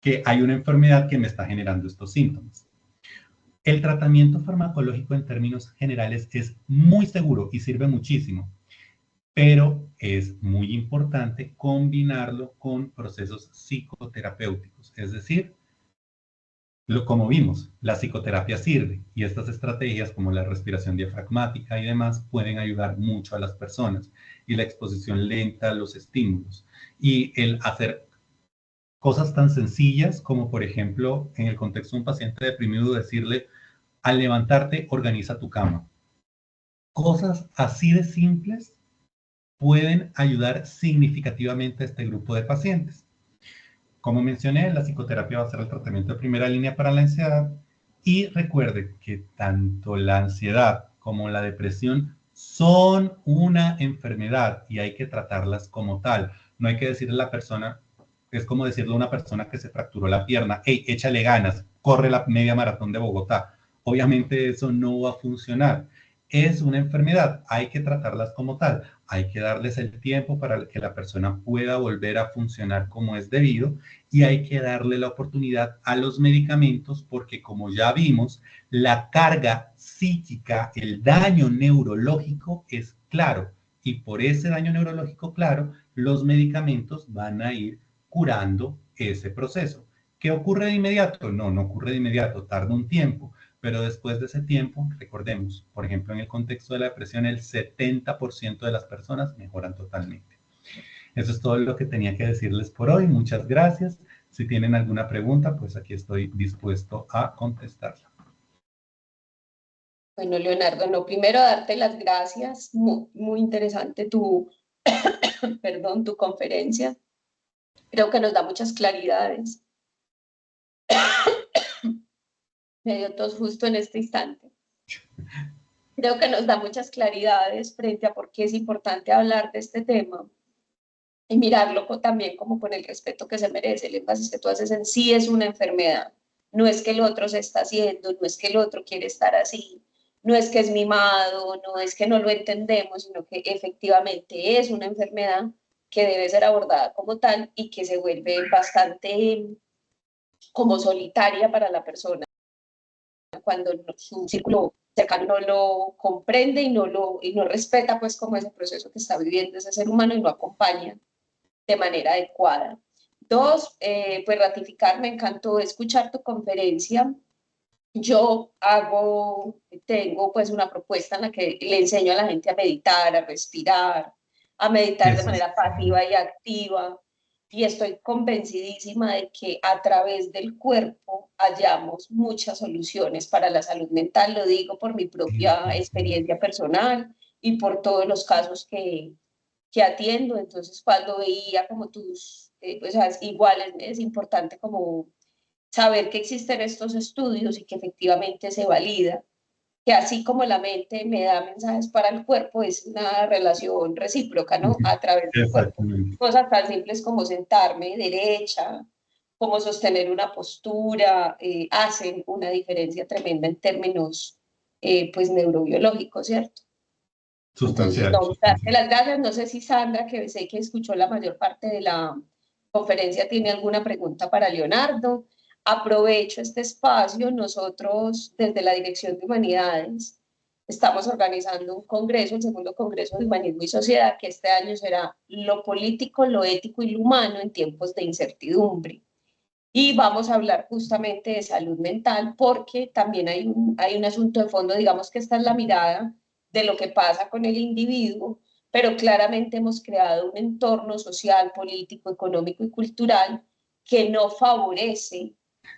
que hay una enfermedad que me está generando estos síntomas. El tratamiento farmacológico en términos generales es muy seguro y sirve muchísimo, pero es muy importante combinarlo con procesos psicoterapéuticos, es decir, como vimos, la psicoterapia sirve y estas estrategias como la respiración diafragmática y demás pueden ayudar mucho a las personas y la exposición lenta a los estímulos y el hacer cosas tan sencillas como por ejemplo en el contexto de un paciente deprimido decirle al levantarte organiza tu cama. Cosas así de simples pueden ayudar significativamente a este grupo de pacientes. Como mencioné, la psicoterapia va a ser el tratamiento de primera línea para la ansiedad y recuerde que tanto la ansiedad como la depresión son una enfermedad y hay que tratarlas como tal. No hay que decirle a la persona, es como decirle a una persona que se fracturó la pierna, hey, échale ganas, corre la media maratón de Bogotá. Obviamente eso no va a funcionar. Es una enfermedad, hay que tratarlas como tal, hay que darles el tiempo para que la persona pueda volver a funcionar como es debido y hay que darle la oportunidad a los medicamentos porque como ya vimos, la carga psíquica, el daño neurológico es claro y por ese daño neurológico claro, los medicamentos van a ir curando ese proceso. ¿Qué ocurre de inmediato? No, no ocurre de inmediato, tarda un tiempo. Pero después de ese tiempo, recordemos, por ejemplo, en el contexto de la depresión, el 70% de las personas mejoran totalmente. Eso es todo lo que tenía que decirles por hoy. Muchas gracias. Si tienen alguna pregunta, pues aquí estoy dispuesto a contestarla. Bueno, Leonardo, no, primero darte las gracias. Muy interesante tu, perdón, tu conferencia. Creo que nos da muchas claridades. Me dio tos justo en este instante. Creo que nos da muchas claridades frente a por qué es importante hablar de este tema y mirarlo también como con el respeto que se merece. El énfasis que tú haces en sí es una enfermedad. No es que el otro se está haciendo, no es que el otro quiere estar así, no es que es mimado, no es que no lo entendemos, sino que efectivamente es una enfermedad que debe ser abordada como tal y que se vuelve bastante como solitaria para la persona cuando su círculo cercano no lo comprende y no respeta pues como ese proceso que está viviendo ese ser humano y no acompaña de manera adecuada. Dos, pues ratificar, me encantó escuchar tu conferencia. Yo tengo pues una propuesta en la que le enseño a la gente a meditar, a respirar, a meditar de Eso es. manera pasiva y activa. Y estoy convencidísima de que a través del cuerpo hallamos muchas soluciones para la salud mental. Lo digo por mi propia experiencia personal y por todos los casos que atiendo. Entonces, cuando veía como pues, igual es importante como saber que existen estos estudios y que efectivamente se valida, que así como la mente me da mensajes para el cuerpo, es una relación recíproca, ¿no? A través del cuerpo. Exactamente. Cosas tan simples como sentarme derecha, como sostener una postura, hacen una diferencia tremenda en términos, pues, neurobiológicos, ¿cierto? Entonces, Sustancial, no, darte sustancial. las gracias. No sé si Sandra, que sé que escuchó la mayor parte de la conferencia, tiene alguna pregunta para Leonardo. Aprovecho este espacio. Nosotros, desde la Dirección de Humanidades, estamos organizando un congreso, el segundo Congreso de Humanismo y Sociedad, que este año será lo político, lo ético y lo humano en tiempos de incertidumbre. Y vamos a hablar justamente de salud mental porque también hay un asunto de fondo, digamos que esta es la mirada de lo que pasa con el individuo, pero claramente hemos creado un entorno social, político, económico y cultural que no favorece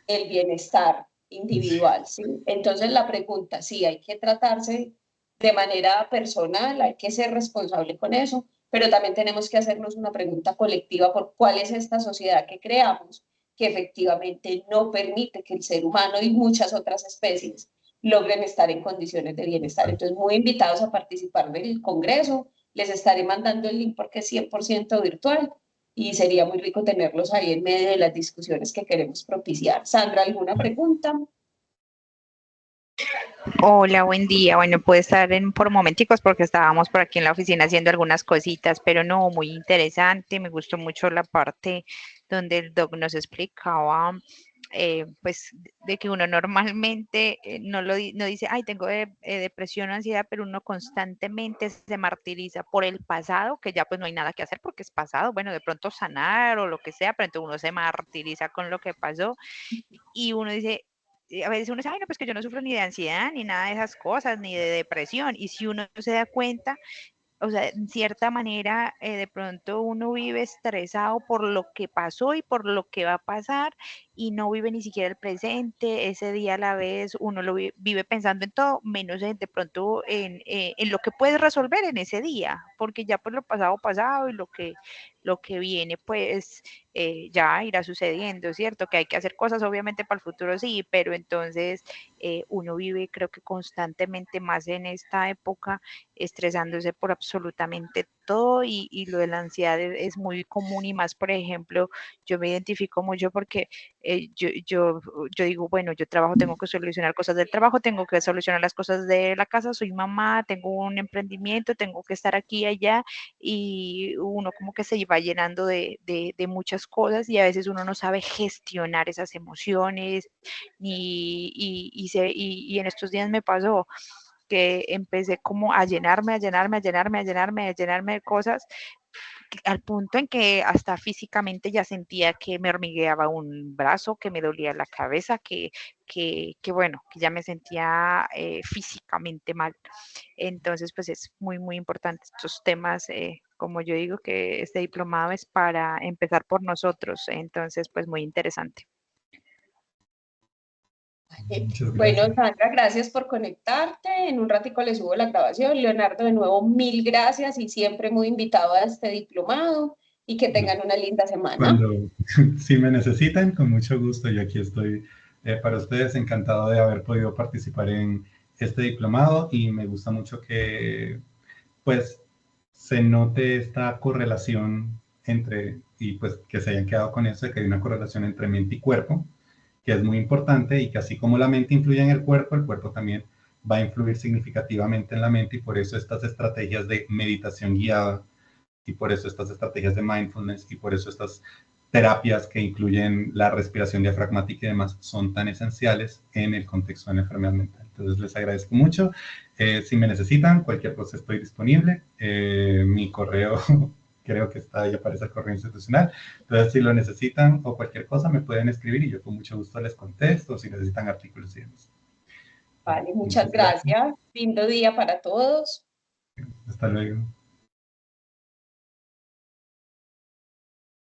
el bienestar individual, ¿sí? Entonces la pregunta, sí, hay que tratarse de manera personal, hay que ser responsable con eso, pero también tenemos que hacernos una pregunta colectiva por cuál es esta sociedad que creamos, que efectivamente no permite que el ser humano y muchas otras especies logren estar en condiciones de bienestar. Entonces, muy invitados a participar del Congreso. Les estaré mandando el link porque es 100% virtual y sería muy rico tenerlos ahí en medio de las discusiones que queremos propiciar. Sandra, ¿alguna pregunta? Hola, buen día. Bueno, puede estar por momenticos porque estábamos por aquí en la oficina haciendo algunas cositas, pero no, muy interesante. Me gustó mucho la parte donde el doc nos explicaba, pues, de que uno normalmente no dice, ay, tengo depresión o ansiedad, pero uno constantemente se martiriza por el pasado, que ya pues no hay nada que hacer porque es pasado. Bueno, de pronto sanar o lo que sea, pero entonces uno se martiriza con lo que pasó y uno dice, a veces uno dice, ay, no, pues que yo no sufro ni de ansiedad, ni nada de esas cosas, ni de depresión. Y si uno se da cuenta, o sea, en cierta manera, de pronto uno vive estresado por lo que pasó y por lo que va a pasar y no vive ni siquiera el presente, ese día a la vez uno vive pensando en todo, menos de pronto en lo que puedes resolver en ese día, porque ya pues lo pasado y lo que viene pues ya irá sucediendo, ¿cierto? Que hay que hacer cosas obviamente para el futuro, sí, pero entonces uno vive creo que constantemente más en esta época estresándose por absolutamente todo y lo de la ansiedad es muy común y más, por ejemplo, yo me identifico mucho porque yo digo, bueno, yo trabajo, tengo que solucionar cosas del trabajo, tengo que solucionar las cosas de la casa, soy mamá, tengo un emprendimiento, tengo que estar aquí y allá y uno como que se va llenando de muchas cosas y a veces uno no sabe gestionar esas emociones y en estos días me pasó que empecé como a llenarme de cosas al punto en que hasta físicamente ya sentía que me hormigueaba un brazo, que me dolía la cabeza, que bueno, que ya me sentía físicamente mal. Entonces, pues es muy, muy importante estos temas, como yo digo, que este diplomado es para empezar por nosotros. Entonces, pues muy interesante. Muchas Bueno, gracias. Sandra, gracias por conectarte. En un ratico le subo la grabación. Leonardo, de nuevo, mil gracias y siempre muy invitado a este diplomado y que tengan una linda semana. Cuando si me necesitan, con mucho gusto, yo aquí estoy para ustedes, encantado de haber podido participar en este diplomado y me gusta mucho que pues se note esta correlación entre, y pues que se hayan quedado con eso, de que hay una correlación entre mente y cuerpo, que es muy importante y que así como la mente influye en el cuerpo también va a influir significativamente en la mente y por eso estas estrategias de meditación guiada y por eso estas estrategias de mindfulness y por eso estas terapias que incluyen la respiración diafragmática y demás son tan esenciales en el contexto de la enfermedad mental. Entonces les agradezco mucho. Si me necesitan, cualquier cosa estoy disponible. Mi correo, creo que está ahí, aparece el correo institucional. Entonces, si lo necesitan o cualquier cosa, me pueden escribir y yo con mucho gusto les contesto, si necesitan artículos y demás. Vale, muchas gracias. Lindo día para todos. Hasta luego.